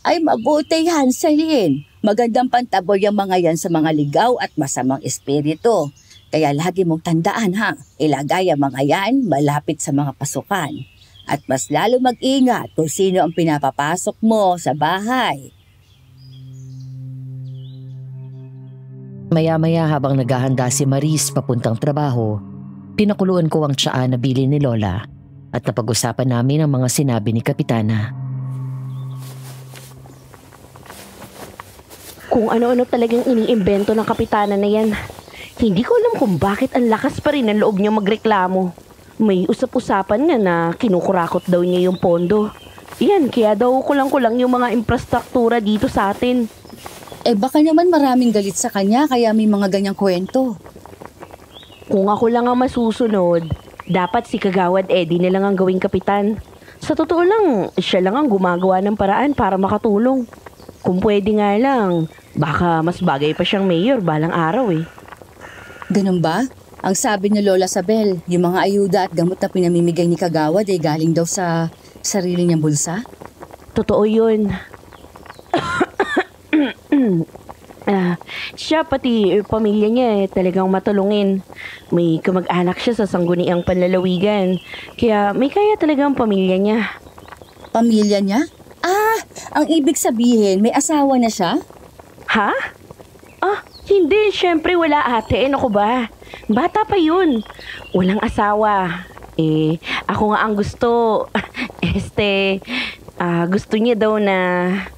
Ay mabuti yan, Celine. Magandang pantaboy ang mga yan sa mga ligaw at masamang espiritu. Kaya lagi mong tandaan ha, ilagay ang mga yan malapit sa mga pasukan. At mas lalo mag-ingat kung sino ang pinapapasok mo sa bahay. Maya-maya habang naghahanda si Maris papuntang trabaho, pinakuluan ko ang tsaa na bili ni Lola at napag-usapan namin ang mga sinabi ni Kapitana. Kung ano-ano talagang iniimbento ng kapitana na yan. Hindi ko alam kung bakit ang lakas pa rin ang loob niya magreklamo. May usap-usapan nga na kinukurakot daw niya yung pondo. Yan, kaya daw kulang-kulang yung mga infrastruktura dito sa atin. Baka naman maraming galit sa kanya kaya may mga ganyang kwento. Kung ako lang ang masusunod, dapat si Kagawad Eddie na lang ang gawing kapitan. Sa totoo lang, siya lang ang gumagawa ng paraan para makatulong. Kung pwede nga lang, baka mas bagay pa siyang mayor balang araw eh. Ganun ba? Ang sabi ni Lola Sabel, yung mga ayuda at gamot na pinamimigay ni Kagawad ay galing daw sa sarili niyang bulsa? Totoo yun. Siya pati pamilya niya talagang matulungin. May kamag-anak siya sa sangguniang panlalawigan. Kaya may kaya talagang pamilya niya. Pamilya niya? Ang ibig sabihin, may asawa na siya? Ha? Hindi. Siyempre wala ate. Ano ko ba? Bata pa yun. Walang asawa. Ako nga ang gusto. Gusto niya daw na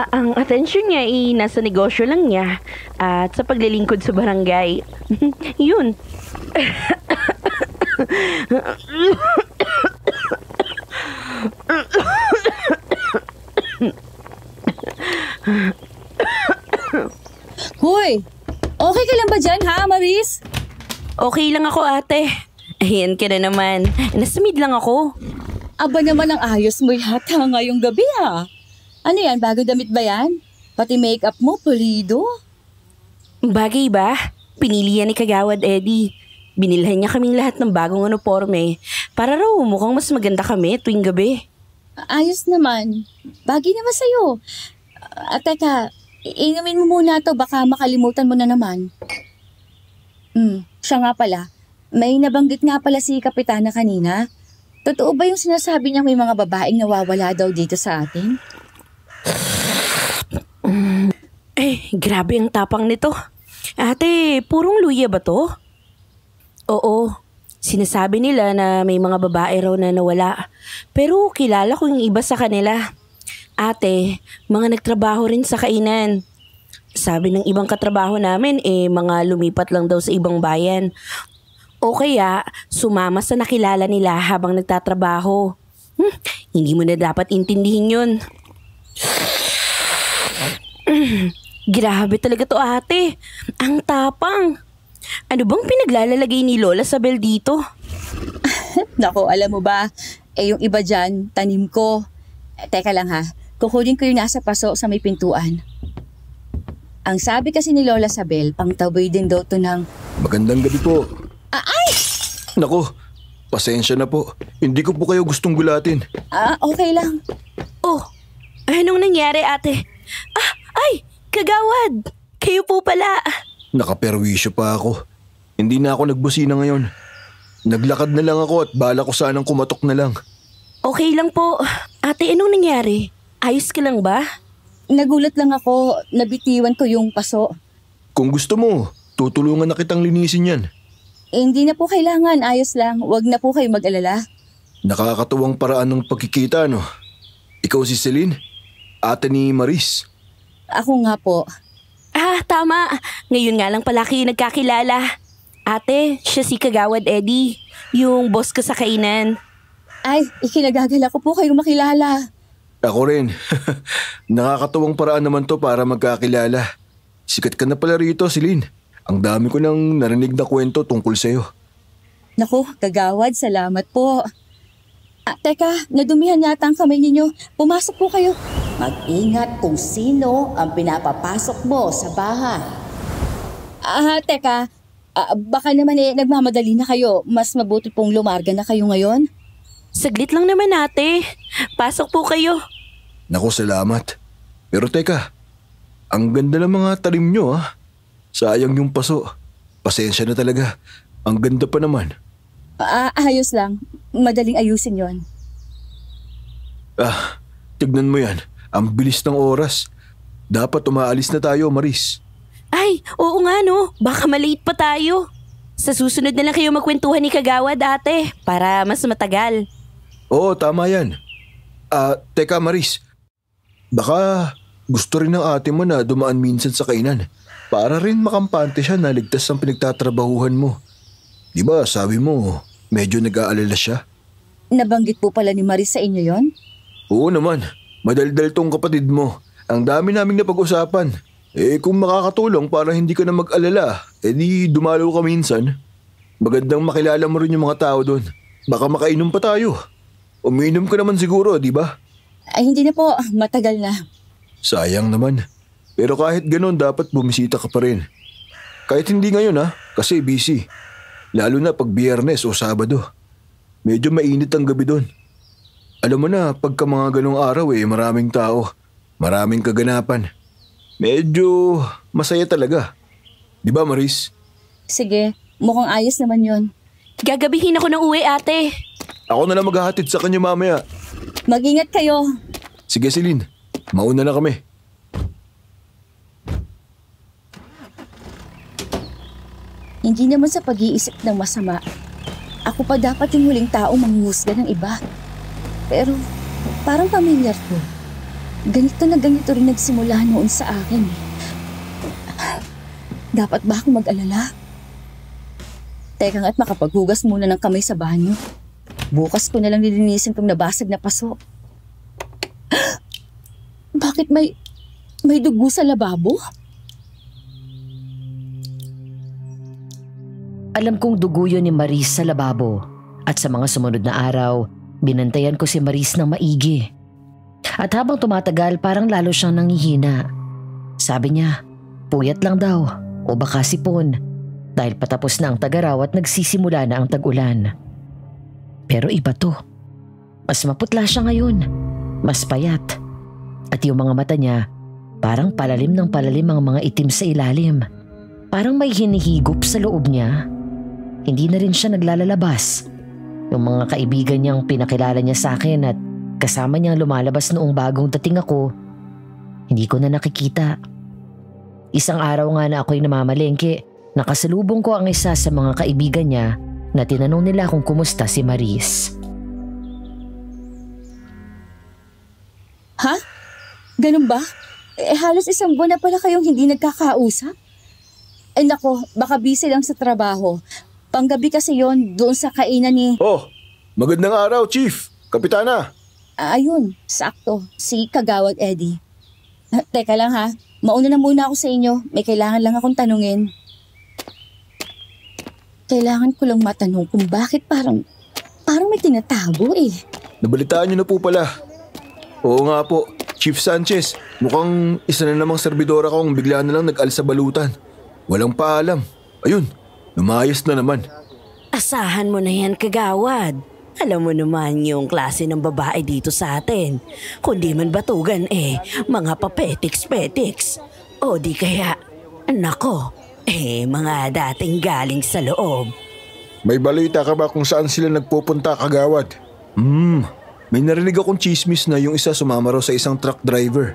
ang atensyon niya ay nasa negosyo lang niya at sa paglilingkod sa barangay. Yun. Hoy! Okay ka lang ba dyan ha, Maris? Okay lang ako ate. Ayan ka na naman. Nasamid lang ako. Aba naman ang ayos mo yata ngayong gabi ha. Ano yan, bagong damit ba yan? Pati makeup mo, pulido. Bagay ba? Pinili yan ni Kagawad Eddie. Binilhan niya kaming lahat ng bagong uniforme para raw mukhang mas maganda kami tuwing gabi. Ayos naman. Bagay naman sa'yo. Teka, inumin mo muna to, baka makalimutan mo na naman. Siya nga pala. May nabanggit nga pala si Kapitana kanina. Totoo ba yung sinasabi niya may mga babaeng nawawala daw dito sa atin? Grabe ang tapang nito. Ate, purong luya ba to? Oo. Sinasabi nila na may mga babae raw na nawala. Pero kilala ko yung iba sa kanila. Ate, mga nagtrabaho rin sa kainan. Sabi ng ibang katrabaho namin mga lumipat lang daw sa ibang bayan. O kaya sumama sa nakilala nila habang nagtatrabaho. Hindi mo na dapat intindihin yun. Grabe talaga to ate. Ang tapang. Ano bang pinaglalalagay ni Lola Sabel dito? Nako, alam mo ba, yung iba dyan, tanim ko. Teka lang ha, kukunin ko yung nasa paso sa may pintuan. Ang sabi kasi ni Lola Sabel, pangtaboy din daw to ng... Magandang gabi po. Ay! Nako, pasensya na po. Hindi ko po kayo gustong gulatin. Okay lang. Oh, anong nangyari ate? Ay, kagawad! Kayo po pala. Nakaperwisyo pa ako. Hindi na ako nagbusina ngayon. Naglakad na lang ako at bala ko sanang kumatok na lang. Okay lang po. Ate, anong nangyari? Ayos ka lang ba? Nagulat lang ako, nabitiwan ko yung paso. Kung gusto mo, tutulungan na kitang linisin yan. Hindi na po kailangan, ayos lang. Huwag na po kayo mag-alala. Nakakatuwang paraan ng pagkikita, no? Ikaw si Celine? Ate ni Maris? Ako nga po. Tama. Ngayon nga lang pala kayo nagkakilala. Ate, siya si Kagawad Eddie, yung boss ko sa kainan. Ay, ikinagagala ko po kayong makilala. Ako rin. Nakakatuwang paraan naman to para magkakilala. Sikat ka na pala rito, Celine. Ang dami ko nang narinig na kwento tungkol sa'yo. Naku, Kagawad, salamat po. Teka, nadumihan yata ang kamay ninyo. Pumasok po kayo. Mag-ingat kung sino ang pinapapasok mo sa bahay. Teka, baka naman nagmamadali na kayo. Mas mabuti pong lumarga na kayo ngayon. Saglit lang naman ate. Pasok po kayo. Naku, salamat. Pero teka, ang ganda ng mga talim nyo ah. Sayang yung paso. Pasensya na talaga. Ang ganda pa naman. Ayos lang. Madaling ayusin yon. Tignan mo yan. Ang bilis ng oras. Dapat umaalis na tayo, Maris. Ay, oo nga no. Baka malate pa tayo. Sa susunod na lang kayo magkwentuhan ni Kagawad ate para mas matagal. Oo, tama yan. Teka Maris. Baka gusto rin ng ate mo na dumaan minsan sa kainan. Para rin makampante siya na ligtas ang pinagtatrabahuhan mo. Di ba sabi mo, medyo nag-aalala siya? Nabanggit po pala ni Maris sa inyo yon? Oo naman. Madaldal tong kapatid mo. Ang dami naming napag-usapan. Kung makakatulong para hindi ka na mag-alala, di dumalaw ka minsan. Magandang makilala mo rin yung mga tao doon. Baka makainom pa tayo. Umiinom ka naman siguro, di ba? Ay, hindi na po. Matagal na. Sayang naman. Pero kahit ganun, dapat bumisita ka pa rin. Kahit hindi ngayon kasi busy. Lalo na pag Biyernes o Sabado. Medyo mainit ang gabi doon. Alam mo na, pagka mga ganong araw maraming tao. Maraming kaganapan. Medyo masaya talaga. Di ba, Maris? Sige, mukhang ayos naman yon. Gagabihin ako ng uwi ate. Ako na lang maghahatid sa kanya mamaya. Mag-ingat kayo. Sige, Celine. Mauna na kami. Hindi naman sa pag-iisip ng masama. Ako pa dapat yung huling tao manghuhusga ng iba. Pero parang pamilyar ko. Ganito na ganito rin nagsimula noon sa akin. Dapat ba akong mag-alala? Teka nga't makapaghugas muna ng kamay sa banyo. Bukas ko na lang nilinisin tong nabasag na paso. Bakit may dugo sa lababo? Alam kong dugo yun ni Maris sa lababo. At sa mga sumunod na araw, binantayan ko si Maris ng maigi. At habang tumatagal, parang lalo siyang nangihina. Sabi niya, puyat lang daw o baka sipon dahil patapos na ang tag-araw at nagsisimula na ang tag-ulan. Pero iba to. Mas maputla siya ngayon. Mas payat. At yung mga mata niya, parang palalim ng palalim ang mga itim sa ilalim. Parang may hinihigop sa loob niya. Hindi na rin siya naglalalabas. Yung mga kaibigan niyang pinakilala niya sa akin at kasama niyang lumalabas noong bagong dating ako, hindi ko na nakikita. Isang araw nga na ako'y namamalengke, nakasalubong ko ang isa sa mga kaibigan niya na tinanong nila kung kumusta si Maris. Ha? Ganun ba? Halos isang buwan na pala kayong hindi nagkakausap? Nako, baka busy lang sa trabaho. Panggabi kasi yon doon sa kainan ni... Oh, magandang araw, Chief. Kapitana. Ayun, sakto. Si Kagawad Eddie. Teka lang ha, mauna na muna ako sa inyo. May kailangan lang akong tanungin. Kailangan ko lang matanong kung bakit parang may tinatago eh. Nabalitaan niyo na po pala. Oo nga po, Chief Sanchez, mukhang isa na namang serbidora kong bigla na lang nag-alis sa balutan. Walang paalam. Ayun, lumayas na naman. Asahan mo na yan, kagawad. Alam mo naman yung klase ng babae dito sa atin. Kung di man batugan mga papetiks-petiks. O di kaya, nako, mga dating galing sa loob. May balita ka ba kung saan sila nagpupunta, kagawad? May narinig akong chismis na yung isa sumama raw sa isang truck driver.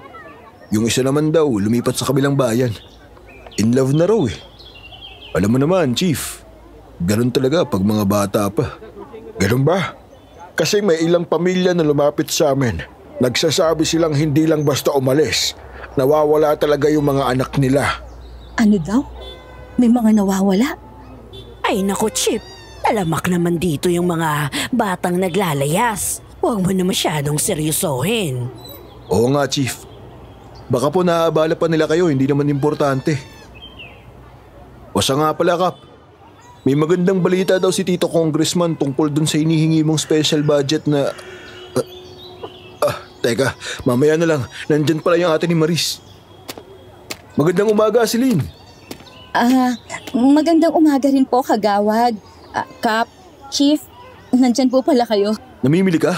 Yung isa naman daw lumipat sa kabilang bayan. In love na raw eh. Alam mo naman, Chief, ganun talaga pag mga bata pa. Ganun ba? Kasi may ilang pamilya na lumapit sa amin. Nagsasabi silang hindi lang basta umalis. Nawawala talaga yung mga anak nila. Ano daw? May mga nawawala? Ay nako, Chip. Talamak naman dito yung mga batang naglalayas. Huwag mo na masyadong seryosohin. Oo nga, Chief. Baka po naaabala pa nila kayo, hindi naman importante. O siya nga pala, Kap. May magandang balita daw si Tito Congressman tungkol dun sa inihingi mong special budget na... teka, mamaya na lang. Nandyan pala yung ate ni Maris. Magandang umaga, Celine. Magandang umaga rin po, kagawad. Kap, Chief, nandyan po pala kayo. Namimili ka?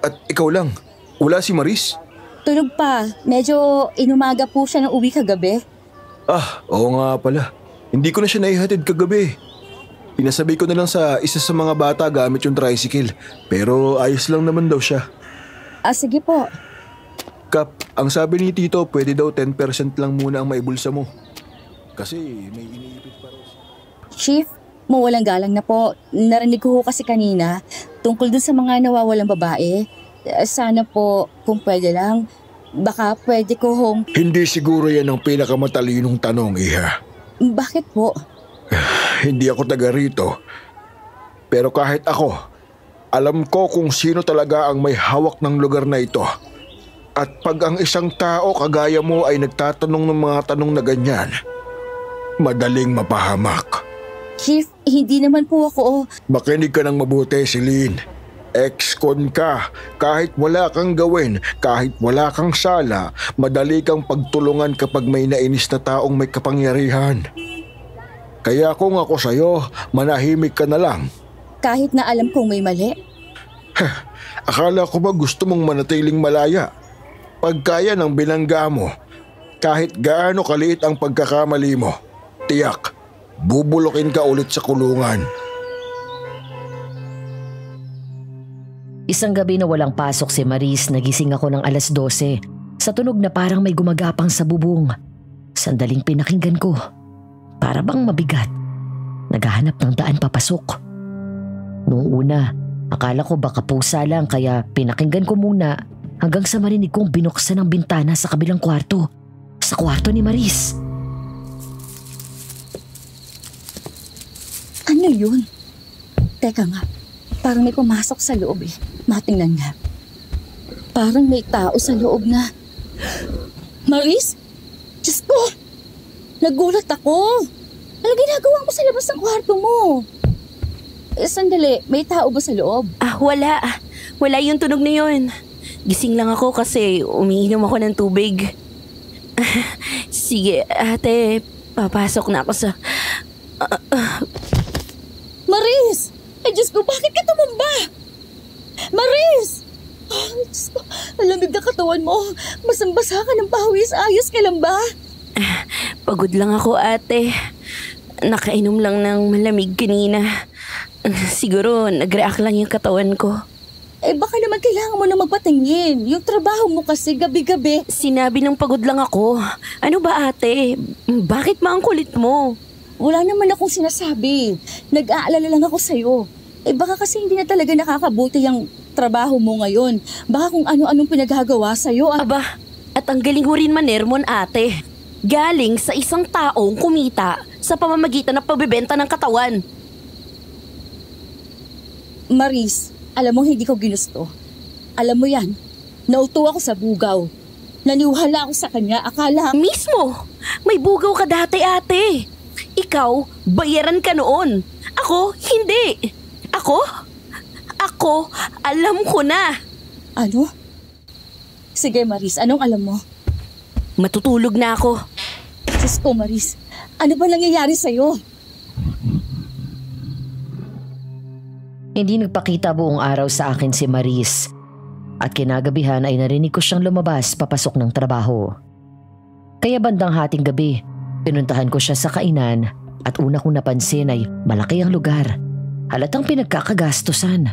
At ikaw lang, wala si Maris? Tulog pa. Medyo inumaga po siya ng uwi kagabi. Oo nga pala. Hindi ko na siya naihatid kagabi. Pinasabay ko na lang sa isa sa mga bata gamit yung tricycle. Pero ayos lang naman daw siya. Sige po. Kap, ang sabi ni Tito, pwede daw 10% lang muna ang maibulsa mo. Kasi may iniipit pa raw siya. Chief, mawalang galang na po. Narinig ko kasi kanina tungkol dun sa mga nawawalang babae. Sana po, kung pwede lang, baka pwede ko Hindi siguro yan ang pinakamatalinong tanong, Iha. Bakit po? Hindi ako taga rito. Pero kahit ako, alam ko kung sino talaga ang may hawak ng lugar na ito. At pag ang isang tao kagaya mo ay nagtatanong ng mga tanong na ganyan, madaling mapahamak. Chief, hindi naman po ako... Makinig ka ng mabuti, Celine. Ex-con ka. Kahit wala kang gawin, kahit wala kang sala, madali kang pagtulungan kapag may nainis na taong may kapangyarihan. Kaya kung ako sa'yo, manahimik ka na lang. Kahit na alam kong may mali? Akala ko ba gusto mong manatiling malaya? Pagkaya ng binangga mo, kahit gaano kaliit ang pagkakamali mo, tiyak, bubulokin ka ulit sa kulungan. Isang gabi na walang pasok si Maris, nagising ako ng 12:00 sa tunog na parang may gumagapang sa bubong. Sandaling pinakinggan ko. Para bang mabigat. Naghahanap ng daan papasok. Noong una, akala ko baka pusa lang kaya pinakinggan ko muna hanggang sa marinig kong binuksan ang bintana sa kabilang kwarto. Sa kwarto ni Maris. Ano yun? Teka nga, parang may pumasok sa loob eh. Matingnan nga. Parang may tao sa loob na... Maris? Diyos ko! Nagulat ako! Ano ginagawa mo sa labas ng kwarto mo? Sandali, may tao ba sa loob? Wala. Wala yung tunog na yun. Gising lang ako kasi umiinom ako ng tubig. Sige, ate, papasok na ako sa... Maris! Ay, Diyos ko, bakit ka tumumba? Maris! Oh, Diyos ko, alamig na katawan mo. Basang-basa ka ng pawis. Ayos ka lang ba? Pagod lang ako, ate. Nakainom lang ng malamig kanina. Siguro, nag-react lang yung katawan ko. Baka naman kailangan mo na magpatingin. Yung trabaho mo kasi gabi-gabi. Sinabi ng pagod lang ako. Ano ba, ate? Bakit ang kulit mo? Wala naman akong sinasabi. Nag-aalala lang ako sa'yo. Baka kasi hindi na talaga nakakabuti yung trabaho mo ngayon. Baka kung ano-anong pinagagawa sa'yo. Aba, at ang galing mo rin manermon, ate. Galing sa isang taong kumita sa pamamagitan ng pagbebenta ng katawan. Maris, alam mo hindi ko ginusto. Alam mo yan, nauto ako sa bugaw. Naniwala ako sa kanya, akala... Mismo! May bugaw ka dati, ate. Ikaw, bayaran ka noon. Ako, hindi. Ako, alam ko na. Ano? Sige, Maris, anong alam mo? Matutulog na ako. Diyos ko, Maris, ano ba nangyayari sa'yo? Hindi nagpakita buong araw sa akin si Maris. At kinagabihan ay narinig ko siyang lumabas papasok ng trabaho. Kaya bandang hating gabi, pinuntahan ko siya sa kainan at una kong napansin ay malaki ang lugar. Halatang pinagkakagastusan.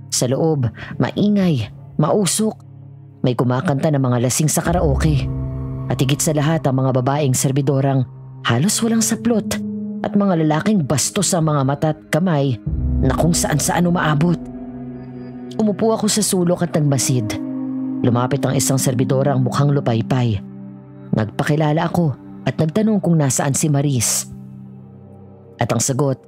Sa loob, maingay, mausok. May kumakanta ng mga lasing sa karaoke. At higit sa lahat ang mga babaeng serbidorang halos walang saplot at mga lalaking bastos sa mga mata at kamay na kung saan-saan umaabot. Umupo ako sa sulok at nagmasid. Lumapit ang isang serbidorang mukhang lupaypay. Nagpakilala ako at nagtanong kung nasaan si Maris. At ang sagot,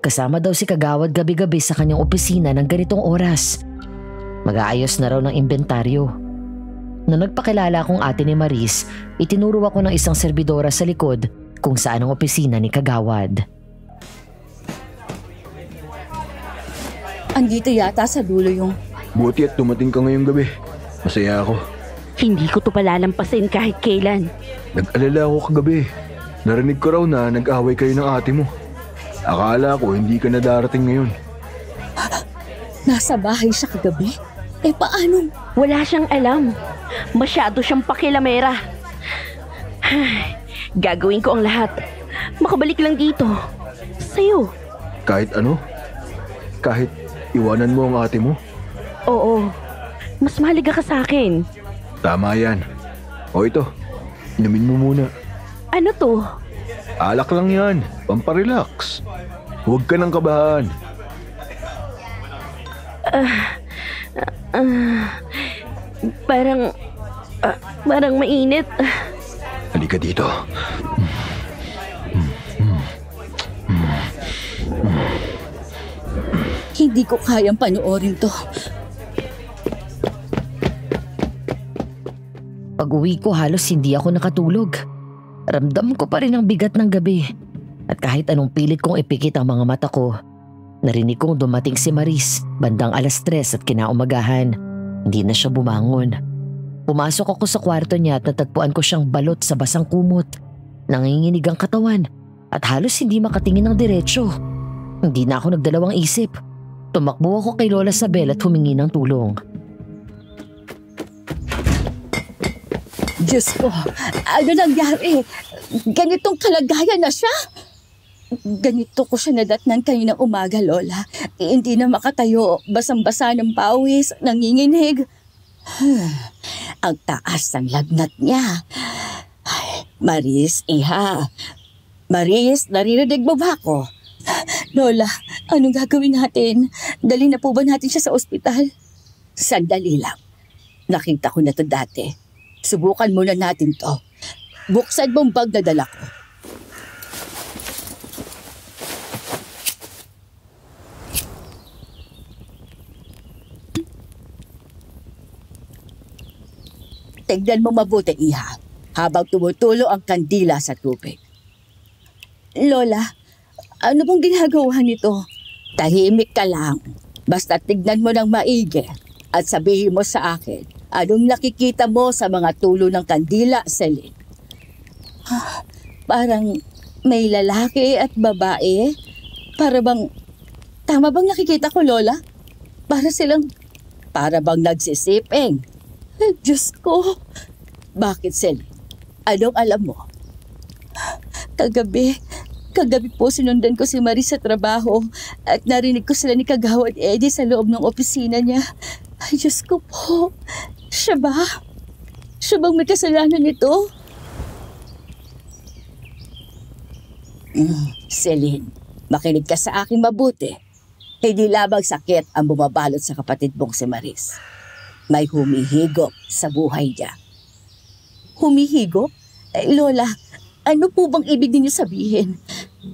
kasama daw si Kagawad gabi-gabi sa kanyang opisina ng ganitong oras. Mag-aayos na raw ng inventaryo. Nung nagpakilala akong ate ni Maris, itinuro ako ng isang serbidora sa likod kung saan ang opisina ni Kagawad. Andito yata sa dulo yung... Buti at dumating ka ngayong gabi. Masaya ako. Hindi ko to palalampasin kahit kailan. Nag-alala ako kagabi. Narinig ko raw na nag-away kayo ng ate mo. Akala ko hindi ka na darating ngayon. Nasa bahay siya kagabi? Eh paano? Wala siyang alam. Masyado siyang pakilamera. Gagawin ko ang lahat. Makabalik lang dito. Sa'yo. Kahit ano? Kahit iwanan mo ang ate mo? Oo. Mas mahalaga ka sa akin. Tama yan. O ito, inumin mo muna. Ano to? Alak lang yan, pamparelax. Huwag ka nang kabahan. Parang mainit. Halika dito. Hindi ko kayang panoorin to. Pag-uwi ko halos hindi ako nakatulog. Ramdam ko pa rin ang bigat ng gabi. At kahit anong pilit kong ipikit ang mga mata ko, narinig kong dumating si Maris bandang 3:00 at kinaumagahan. Hindi na siya bumangon. Pumasok ako sa kwarto niya at natagpuan ko siyang balot sa basang kumot. Nanginginig ang katawan at halos hindi makatingin ng diretsyo. Hindi na ako nagdalawang isip. Tumakbo ako kay Lola Sabel at humingi ng tulong. Diyos ko, ano nangyari? Ganitong kalagayan na siya? Ganito ko siya nadatnan kaninang umaga, Lola. Hindi na makatayo, basang-basa ng pawis, nanginginig. Ang taas ng lagnat niya. Ay, Maris, iha. Maris, naririnig mo ba ako? Lola, anong gagawin natin? Dali na po ba natin siya sa ospital? Sandali lang. Nakita ko na to dati. Subukan muna natin to. Buksan mong bag na dala ko. Tignan mo mabuti, iha, habang tumutulo ang kandila sa tubig. Lola, ano bang ginagawa nito? Tahimik ka lang. Basta tignan mo ng maigi at sabihin mo sa akin, anong nakikita mo sa mga tulo ng kandila, Celine? Parang may lalaki at babae. Tama bang nakikita ko, Lola? Para bang nagsisiping. Diyos ko. Bakit, Celine? Anong alam mo? Kagabi po sinundan ko si Maris sa trabaho at narinig ko sila ni Kagawad Eddie sa loob ng opisina niya. Ay, Diyos ko po. Siya ba? Siya bang may kasalanan nito? Celine, makinig ka sa akin mabuti. Hindi labang sakit ang bumabalot sa kapatid mong si Maris. May humihigop sa buhay niya. Humihigop? Lola, ano po bang ibig ninyo sabihin?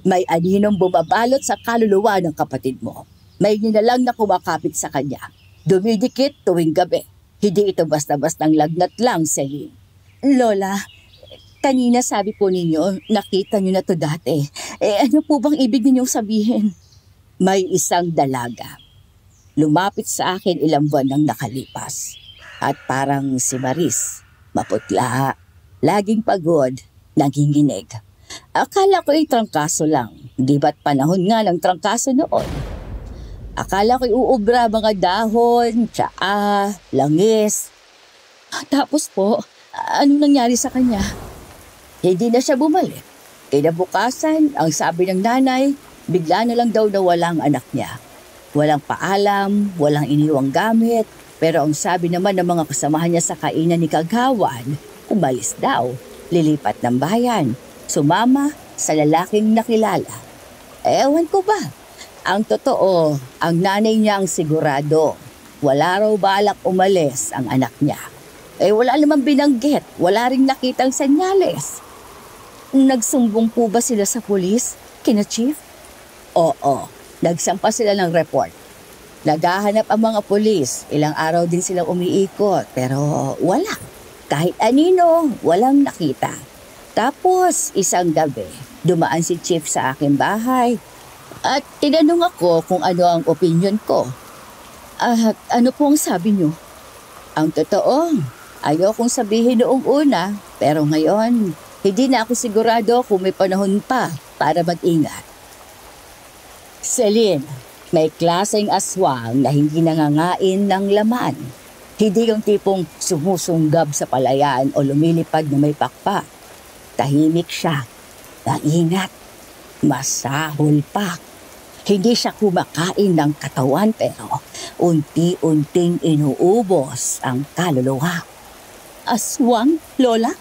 May aninong bumabalot sa kaluluwa ng kapatid mo. May nilalang na kumakapit sa kanya. Dumidikit tuwing gabi. Hindi ito basta-bastang lagnat lang, Celine. Lola, kanina sabi po ninyo, nakita niyo na to dati. Ano po bang ibig ninyong sabihin? May isang dalaga. Lumapit sa akin ilang buwan nang nakalipas. At parang si Maris, maputla, laging pagod, nanginginig. Akala ko ay trangkaso lang, di ba't panahon nga ng trangkaso noon? Akala ko'y uubra mga dahon, tsaa, langis. Tapos po, anong nangyari sa kanya? Hindi na siya bumalik. Kinabukasan, ang sabi ng nanay, bigla na lang daw nawala ang anak niya. Walang paalam, walang iniwang gamit, pero ang sabi naman ng mga kasamahan niya sa kainan ni Kagawan, umalis daw, lilipat ng bayan, sumama sa lalaking nakilala. Ewan ko ba? Ang totoo, ang nanay niya ang sigurado. Wala raw balak umalis ang anak niya. Wala namang binanggit, wala ring nakitang senyales. Nagsumbong po ba sila sa pulis, kina Chief? Oo, nagsampa sila ng report. Naghahanap ang mga pulis, ilang araw din silang umiikot, pero wala. Kahit anino, walang nakita. Tapos, isang gabi, dumaan si Chief sa aking bahay at tinanong ako kung ano ang opinion ko. At ano po ang sabi niyo? Ang totoo, ayokong sabihin noong una, pero ngayon, hindi na ako sigurado kung may panahon pa para mag-ingat. Celine, may klaseng aswang na hindi nangangain ng laman. Hindi yung tipong sumusunggab sa palayan o lumilipad na may pakpak. Tahimik siya, maingat, masahol pa. Hindi siya kumakain ng katawan pero unti-unting inuubos ang kaluluwa. Aswang, Lola?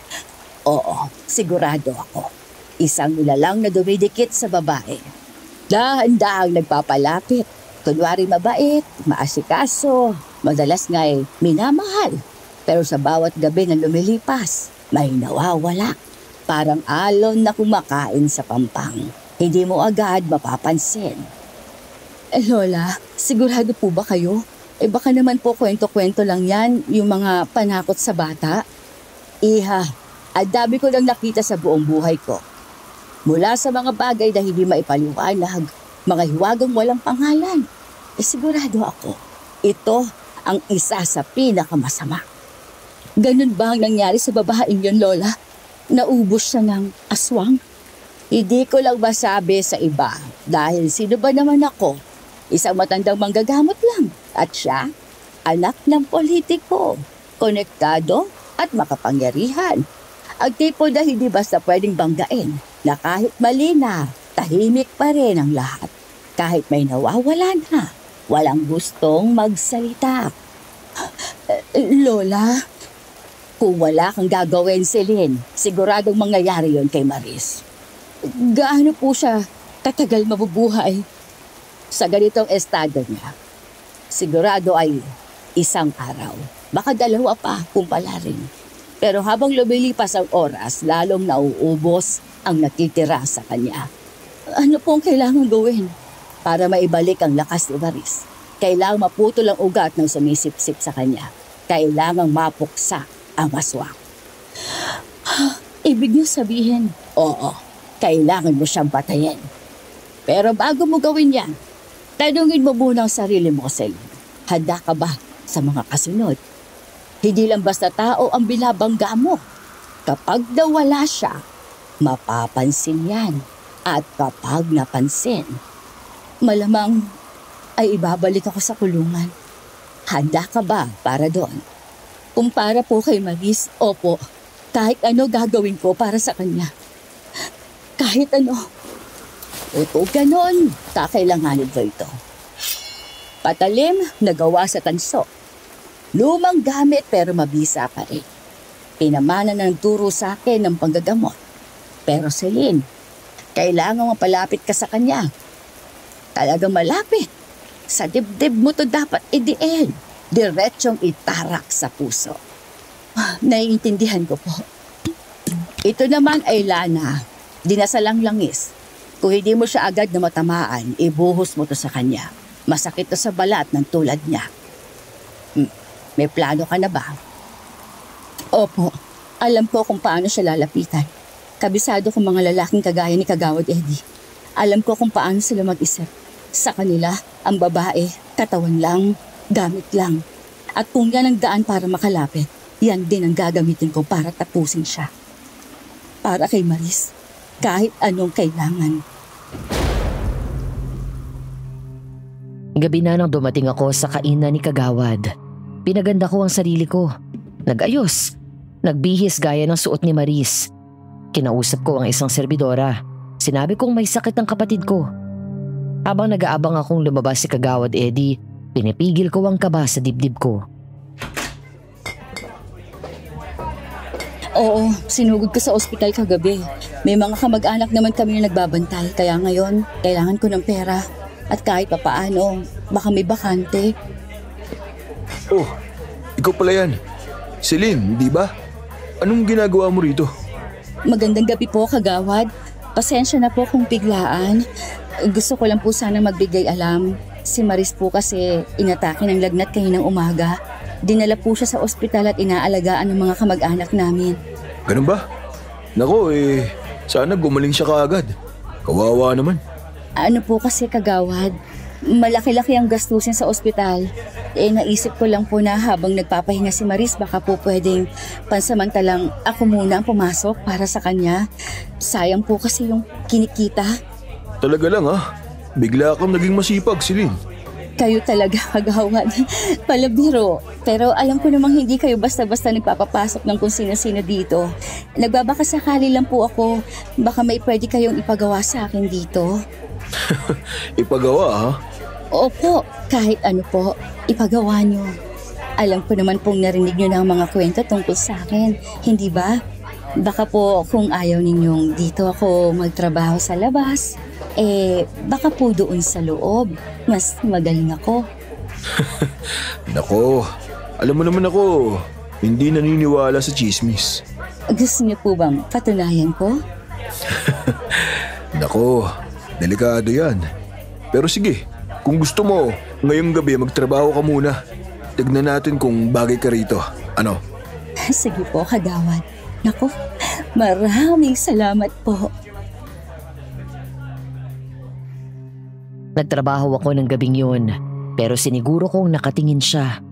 Oo, sigurado ako. Isang nilalang na dumidikit sa babae. Dahan-dahang nagpapalapit. Kunwari mabait, maasikaso, madalas nga'y minamahal. Pero sa bawat gabi na lumilipas, may nawawala. Parang alon na kumakain sa pampang. Hindi mo agad mapapansin. Lola, sigurado po ba kayo? Baka naman po kwento-kwento lang yan, yung mga panakot sa bata. Iha, ang dami ko lang nakita sa buong buhay ko. Mula sa mga bagay na hindi maipaliwanag, mga hiwagang walang pangalan. Sigurado ako, ito ang isa sa pinakamasama. Ganun ba ang nangyari sa babaeng yun, Lola? Naubos siya ng aswang? Hindi ko lang masabi sa iba dahil sino ba naman ako? Isang matandang manggagamot lang at siya, anak ng politiko, konektado at makapangyarihan. Ang tipo na hindi basta pwedeng banggain na kahit mali na, tahimik pa rin ang lahat. Kahit may nawawala na, walang gustong magsalita. Lola, kung wala kang gagawin, Celine, siguradong mangyayari yon kay Maris. Gaano po siya katagal mabubuhay? Sa ganitong estado niya, sigurado ay isang araw. Baka dalawa pa kung pala rin. Pero habang lumilipas ang oras, lalong nauubos ang natitira sa kanya. Ano pong kailangan gawin? Para maibalik ang lakas ni Maris, kailangang maputol ang ugat ng sumisipsip sa kanya. Kailangang mapuksa ang aswang. Ibig niyo sabihin? Oo, kailangan mo siyang patayin. Pero bago mo gawin yan, tanungin mo muna ang sarili mo, Celine. Handa ka ba sa mga kasunod? Hindi lang basta tao ang binabangga mo. Kapag nawala siya, mapapansin yan. At kapag napansin, Malamang ay ibabalik ako sa kulungan. handa ka ba para doon? Kung para po kay Maris, opo. Kahit ano gagawin ko para sa kanya. Kahit ano. Kung ganon, kakailanganin ko ito. Patalim na gawa sa tanso. Lumang gamit pero mabisa pa rin. Pinamana ng turo sa akin ng panggagamot. Pero Celine, kailangan mapalapit ka sa kanya. Talagang malapit. Sa dibdib mo to dapat idiin. Diretsyong itarak sa puso. Naiintindihan ko po. Ito naman ay lana. Dinasalang langis. Kung hindi mo siya agad na matamaan, ibuhos mo to sa kanya. Masakit to sa balat ng tulad niya. May plano ka na ba? Opo. Alam ko kung paano siya lalapitan. Kabisado kong mga lalaking kagaya ni Kagawad Eddie. Alam ko kung paano sila mag-isip. Sa kanila, ang babae, katawan lang, gamit lang. At kung yan ang daan para makalapit, yan din ang gagamitin ko para tapusin siya. Para kay Maris, kahit anong kailangan. Gabi na nang dumating ako sa kainan ni Kagawad. Pinaganda ko ang sarili ko. Nag-ayos. Nagbihis gaya ng suot ni Maris. Kinausap ko ang isang serbidora. Sinabi kong may sakit ang kapatid ko. Habang nag-aabang akong lumabas si Kagawad Eddie, pinipigil ko ang kaba sa dibdib ko. Oo, sinugod ko sa ospital kagabi. May mga kamag-anak naman kami na nagbabantay, kaya ngayon, kailangan ko ng pera. At kahit papaano, baka may bakante. Oh, ikaw pala yan. Celine, di ba? Anong ginagawa mo rito? Magandang gabi po, Kagawad. Pasensya na po kung biglaan. Gusto ko lang po sana magbigay alam. Si Maris po kasi inatake ng lagnat kaninang umaga. Dinala po siya sa ospital at inaalagaan ng mga kamag-anak namin. Ganun ba? Nako sana gumaling siya kaagad. Kawawa naman. Ano po kasi, Kagawad, malaki-laki ang gastusin sa ospital. Naisip ko lang po na habang nagpapahinga si Maris, baka po pwedeng pansamantalang ako muna ang pumasok para sa kanya. Sayang po kasi yung kinikita. Talaga lang bigla kang naging masipag, Celine. Kayo talaga, Kagawad. Palabiro. Pero alam ko namang hindi kayo basta-basta nagpapapasok ng kung sino-sino dito. Nagbabakasakali lang po ako. Baka may pwede kayong ipagawa sa akin dito. Ipagawa Opo, kahit ano po, ipagawa nyo. Alam ko naman pong narinig nyo na ang mga kwento tungkol sa akin, hindi ba? Baka po kung ayaw ninyong dito ako magtrabaho sa labas, baka po doon sa loob, mas magaling ako. Nako, alam mo naman ako, hindi naniniwala sa chismis. Gusto niyo po bang patunayan ko? Nako, delikado yan. Pero sige, kung gusto mo, ngayong gabi magtrabaho ka muna. Tignan natin kung bagay ka rito. Ano? Sige po, Kagawad. Naku, maraming salamat po. Nagtrabaho ako ng gabing yun, pero siniguro kong nakatingin siya.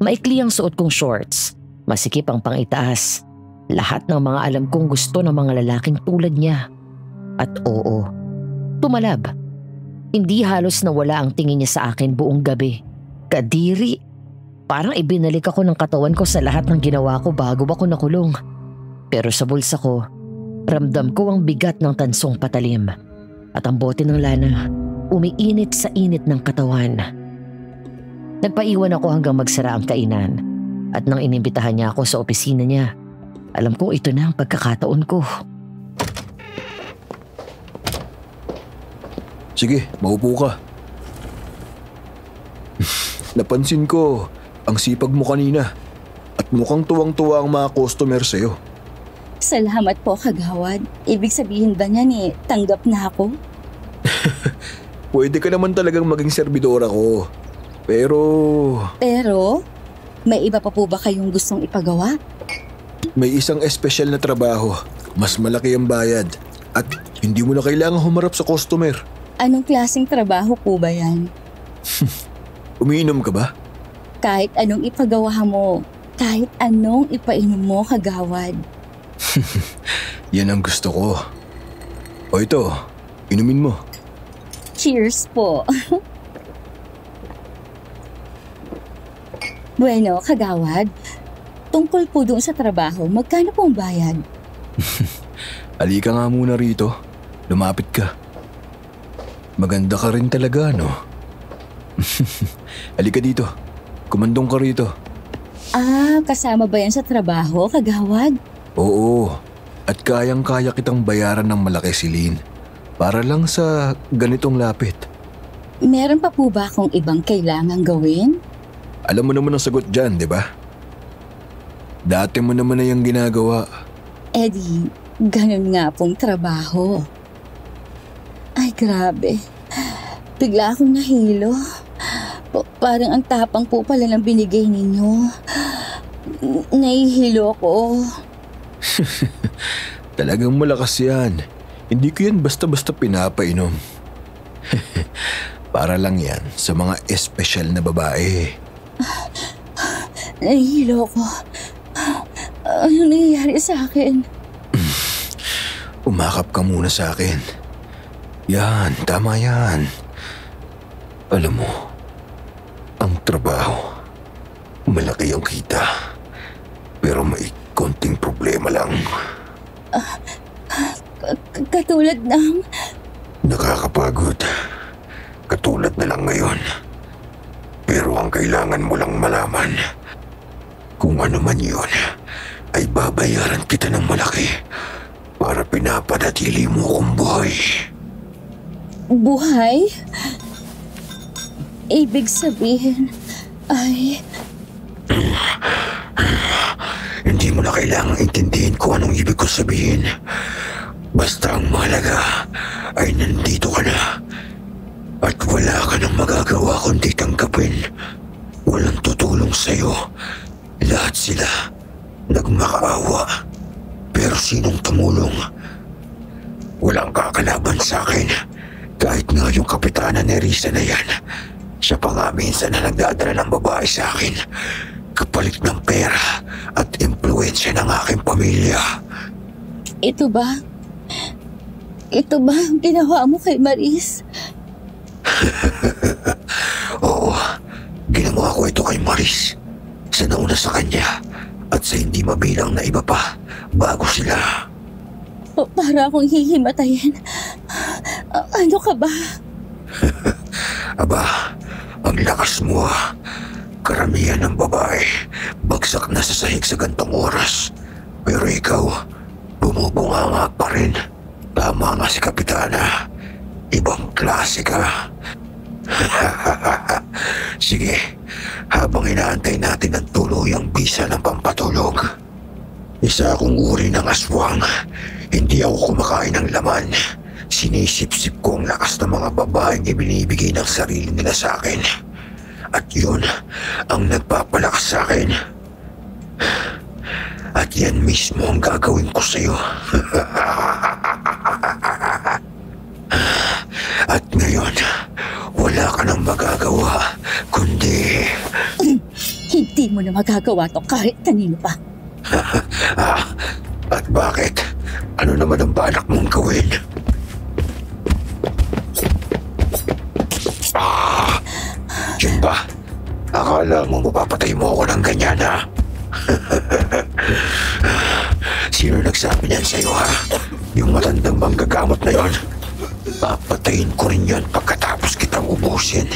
Maikli ang suot kong shorts, masikip ang pangitaas. Lahat ng mga alam kong gusto ng mga lalaking tulad niya. At oo, tumalab. Hindi halos nawala ang tingin niya sa akin buong gabi. Kadiri. Parang ibinalik ako ng katawan ko sa lahat ng ginawa ko bago ako nakulong. Pero sa bulsa ko, ramdam ko ang bigat ng tansong patalim. At ang bote ng lana, umiinit sa init ng katawan. Nagpaiwan ako hanggang magsara ang kainan. At nang inimbitahan niya ako sa opisina niya, alam kong ito na ang pagkakataon ko. Sige, maupo ka. Napansin ko ang sipag mo kanina at mukhang tuwang-tuwa ang mga customer sa'yo. Salamat po, Kagawad. Ibig sabihin ba niyan tanggap na ako? Pwede ka naman talagang maging serbidora ko. Pero may iba pa po ba kayong gustong ipagawa? may isang espesyal na trabaho. Mas malaki ang bayad at hindi mo na kailangang humarap sa customer. Anong klaseng trabaho po ba yan? Umiinom ka ba? Kahit anong ipagawa mo, kahit anong ipainom mo, Kagawad. Yan ang gusto ko. O ito, inumin mo. Cheers po. Bueno, Kagawad, tungkol po doon sa trabaho, magkano pong bayad? Halika nga muna rito. Lumapit ka. Maganda ka rin talaga, no? Halika dito. Kumandong ka rito. Kasama ba yan sa trabaho, Kagawad? Oo. At kayang-kaya kitang bayaran ng malaki, Celine. Para lang sa ganitong lapit. Meron pa po ba akong ibang kailangang gawin? Alam mo naman ang sagot dyan, di ba? Dati mo naman na yung ginagawa. Eddie, ganun nga pong trabaho. Ay, grabe. Bigla akong nahilo. Parang ang tapang po pala ng binigay ninyo. Nahihilo ko. Talagang malakas yan. Hindi ko yan basta-basta pinapainom. Para lang yan sa mga espesyal na babae. Nahihilo ko. Ano nangyayari sa akin? Umakap ka muna sa akin. Yan, tama yan. Alam mo, ang trabaho, malaki ang kita. Pero may konting problema lang. Katulad ng... Nakakapagod. Katulad na lang ngayon. Pero ang kailangan mo lang malaman, kung ano man yun, ay babayaran kita ng malaki para pinapanatili mo kong buhay. Buhay? Ibig sabihin ay... Hindi mo na kailangang intindihin kung anong ibig ko sabihin. Basta ang mahalaga ay nandito ka na. At wala ka nang magagawa kundi tanggapin. Walang tutulong sa'yo. Lahat sila nagmakaawa. Pero sinong tumulong? Walang kakalaban sa akin. Kahit nga yung kapitana ni Risa na yan. Siya pa nga minsan na nagdadala ng babae sa akin. Kapalit ng pera at impluensya ng aking pamilya. Ito ba ang ginawa mo kay Maris? Oo, ginawa ko ito kay Maris. Sa nauna sa kanya at sa hindi mabilang na iba pa bago sila. Para akong hihimatayin. Ano ka ba? Aba, ang lakas mo ah. Karamihan ng babae, bagsak na sa sahig sa gantong oras. Pero ikaw, bumubunganga pa rin. Tama nga si Kapitana. Ibang klase ka. Sige, habang inaantay natin ang tuluyang bisa ng pampatulog. Isa akong uri ng aswang. Hindi ako kumakain ng laman. Sinisip-sip ko ang lakas ng mga babaeng ibinibigay ng sarili nila sa akin. At yun ang nagpapalakas sa akin. At yan mismo ang gagawin ko sa'yo. At ngayon, wala ka nang magagawa, kundi... Hindi mo na magagawa to kahit kanino pa. At bakit? Ano naman ang balak mong gawin? Yun ba? Akala mo mapapatay mo ako ng ganyan, ha? Sino nagsabi niyan sa'yo, ha? Yung matandang manggagamot na yon. Papatayin ko rin yan pagkatapos kitang ubusin.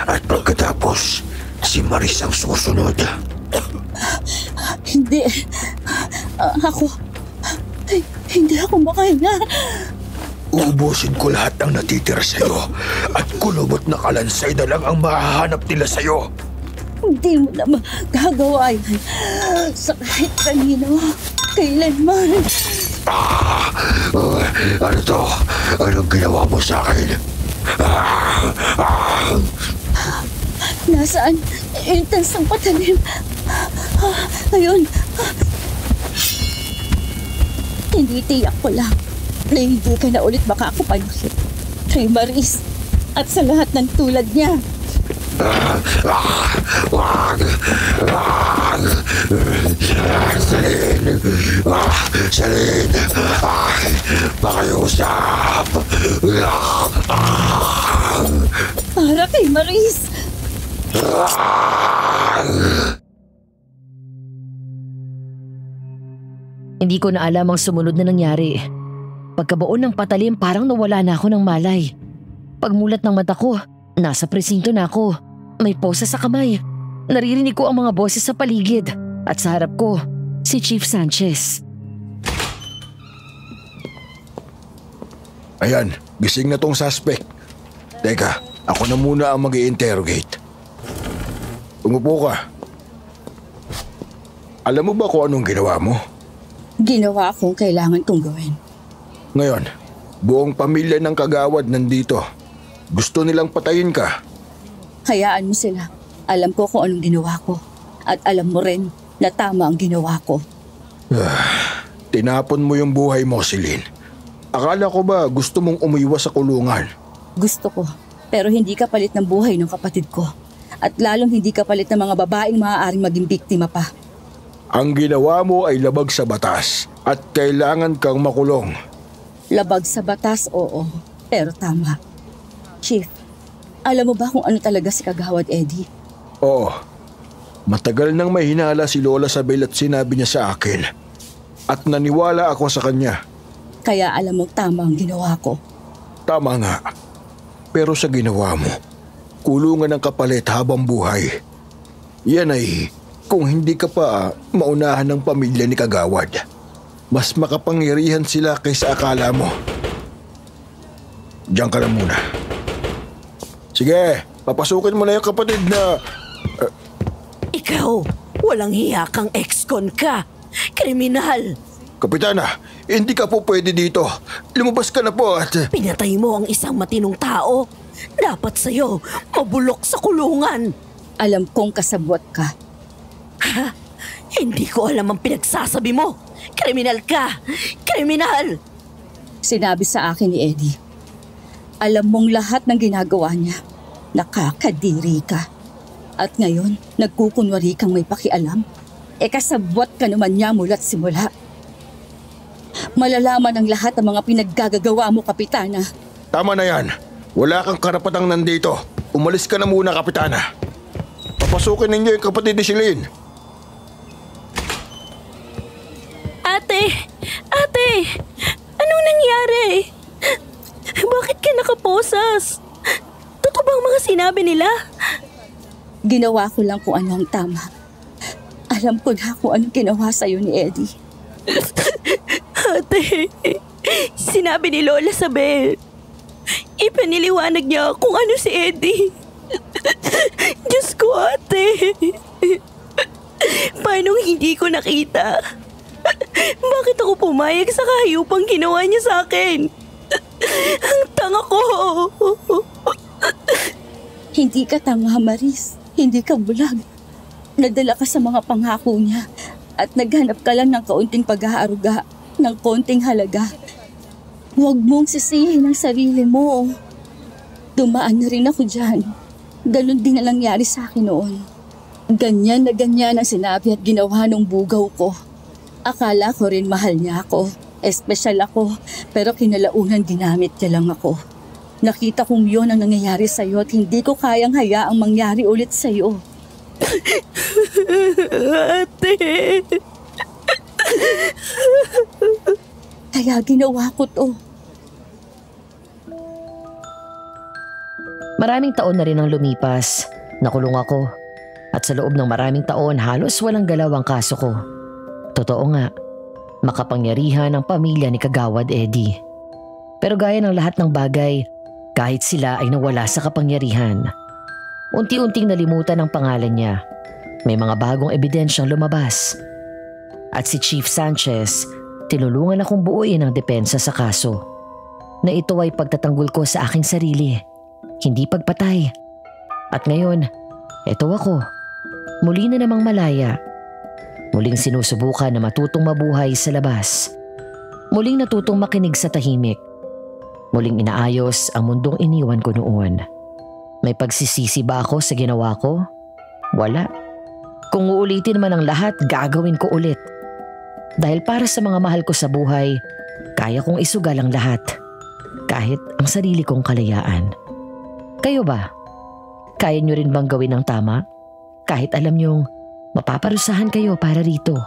At pagkatapos, si Maris ang susunod. Hindi. Hindi ako makahinga. Uubusin ko lahat ng natitira sa'yo at kulubot na kalansay na lang ang mahahanap nila sa'yo. Hindi mo na magagawa yan sa kahit kanino, kailanman. Ano to? Anong ginawa mo sa akin? Nasaan yung tansang patalim? Ayun. Tinitiyak ko lang na hindi ka na ulit makakapanulit kay Maris at sa lahat ng tulad niya. Wag! Celine! Pakiusap! Para kay Maris! Hindi ko na alam ang sumunod na nangyari. Pagkabaon ng patalim, parang nawala na ako ng malay. Pagmulat ng mata ko, nasa presinto na ako. May posa sa kamay. Naririnig ko ang mga boses sa paligid. At sa harap ko, si Chief Sanchez. Ayan, gising na tong suspect. Teka, ako na muna ang mag-i-interrogate. Umupo ka. Alam mo ba kung anong ginawa mo? Ginawa kong kailangan kong gawin. Ngayon, buong pamilya ng kagawad nandito. Gusto nilang patayin ka. Hayaan mo sila. Alam ko kung anong ginawa ko. At alam mo rin na tama ang ginawa ko. Tinapon mo yung buhay mo, Celine. Akala ko ba gusto mong umiwas sa kulungan? Gusto ko, pero hindi kapalit ng buhay ng kapatid ko. at lalong hindi kapalit ng mga babaeng maaaring maging biktima pa. Ang ginawa mo ay labag sa batas at kailangan kang makulong. Labag sa batas, oo. Pero tama. Chief, alam mo ba kung ano talaga si Kagawad Eddie? Oo. Matagal nang may hinala si Lola Sabel at sinabi niya sa akin. At naniwala ako sa kanya. Kaya alam mo tama ang ginawa ko. Tama nga. Pero sa ginawa mo, kulungan ng kapalit habang buhay. Yan ay kung hindi ka pa maunahan ng pamilya ni Kagawad. Mas makapangyarihan sila kaysa akala mo. Diyan ka na muna. Sige, papasukin mo na yung kapatid na... Ikaw, walang hiya kang ex-con ka. Kriminal. Kapitana, hindi ka po pwede dito. Lumabas ka na po at... Pinatay mo ang isang matinong tao. Dapat sa'yo mabulok sa kulungan. Alam kong kasabwat ka. Ha? Hindi ko alam ang pinagsasabi mo. Kriminal ka! Kriminal! Sinabi sa akin ni Eddie. Alam mong lahat ng ginagawa niya. Nakakadiri ka. At ngayon, nagkukunwari kang may pakialam. Kasabwat ka naman niya mula't simula. Malalaman ang lahat ng mga pinaggagawa mo, Kapitana. Tama na yan. Wala kang karapatang nandito. Umalis ka na muna, Kapitana. Papasukin ninyo yung kapatid ni Celine. Ate! Anong nangyari? Bakit ka nakaposas? Totoo bang mga sinabi nila? Ginawa ko lang kung ano ang tama. Alam ko na kung anong ginawa sa'yo ni Eddie. Ate, sinabi ni Lola Sabel. Ipaniliwanag niya kung ano si Eddie. Diyos ko, ate. Paano hindi ko nakita? Bakit ako pumayag sa kahayupang ginawa niya sa akin? Ang tanga ko. Hindi ka tanga, Maris. Hindi ka bulag. Nadala ka sa mga pangako niya at naghanap ka lang ng kaunting pag-aaruga, ng konting halaga. Huwag mong sisihin ang sarili mo. Dumaan na rin ako dyan. Ganon din na nangyari sa akin noon. Ganyan na ganyan ang sinabi at ginawa ng bugaw ko. Akala ko rin mahal niya ako. Espesyal ako, pero kinalaunan ginamit niya lang ako. Nakita kong yun ang nangyayari sa'yo at hindi ko kayang hayaang mangyari ulit sa'yo. Ate. Kaya ginawa ko to. Maraming taon na rin ang lumipas. Nakulong ako. At sa loob ng maraming taon, halos walang galaw ang kaso ko. Totoo nga, makapangyarihan ang pamilya ni Kagawad Eddie. Pero gaya ng lahat ng bagay, kahit sila ay nawala sa kapangyarihan. Unti-unting nalimutan ang pangalan niya. May mga bagong ebidensyang lumabas. At si Chief Sanchez, tinulungan akong buuin ang depensa sa kaso. Na ito ay pagtatanggol ko sa aking sarili, hindi pagpatay. At ngayon, eto ako. Muli na namang malaya. Muling sinusubukan na matutong mabuhay sa labas. Muling natutong makinig sa tahimik. Muling inaayos ang mundong iniwan ko noon. May pagsisisi ba ako sa ginawa ko? Wala. Kung uulitin man ang lahat, gagawin ko ulit. Dahil para sa mga mahal ko sa buhay, kaya kong isugal ang lahat. Kahit ang sarili kong kalayaan. Kayo ba? Kaya nyo rin bang gawin ang tama? Kahit alam nyong mapaparusahan kayo para rito.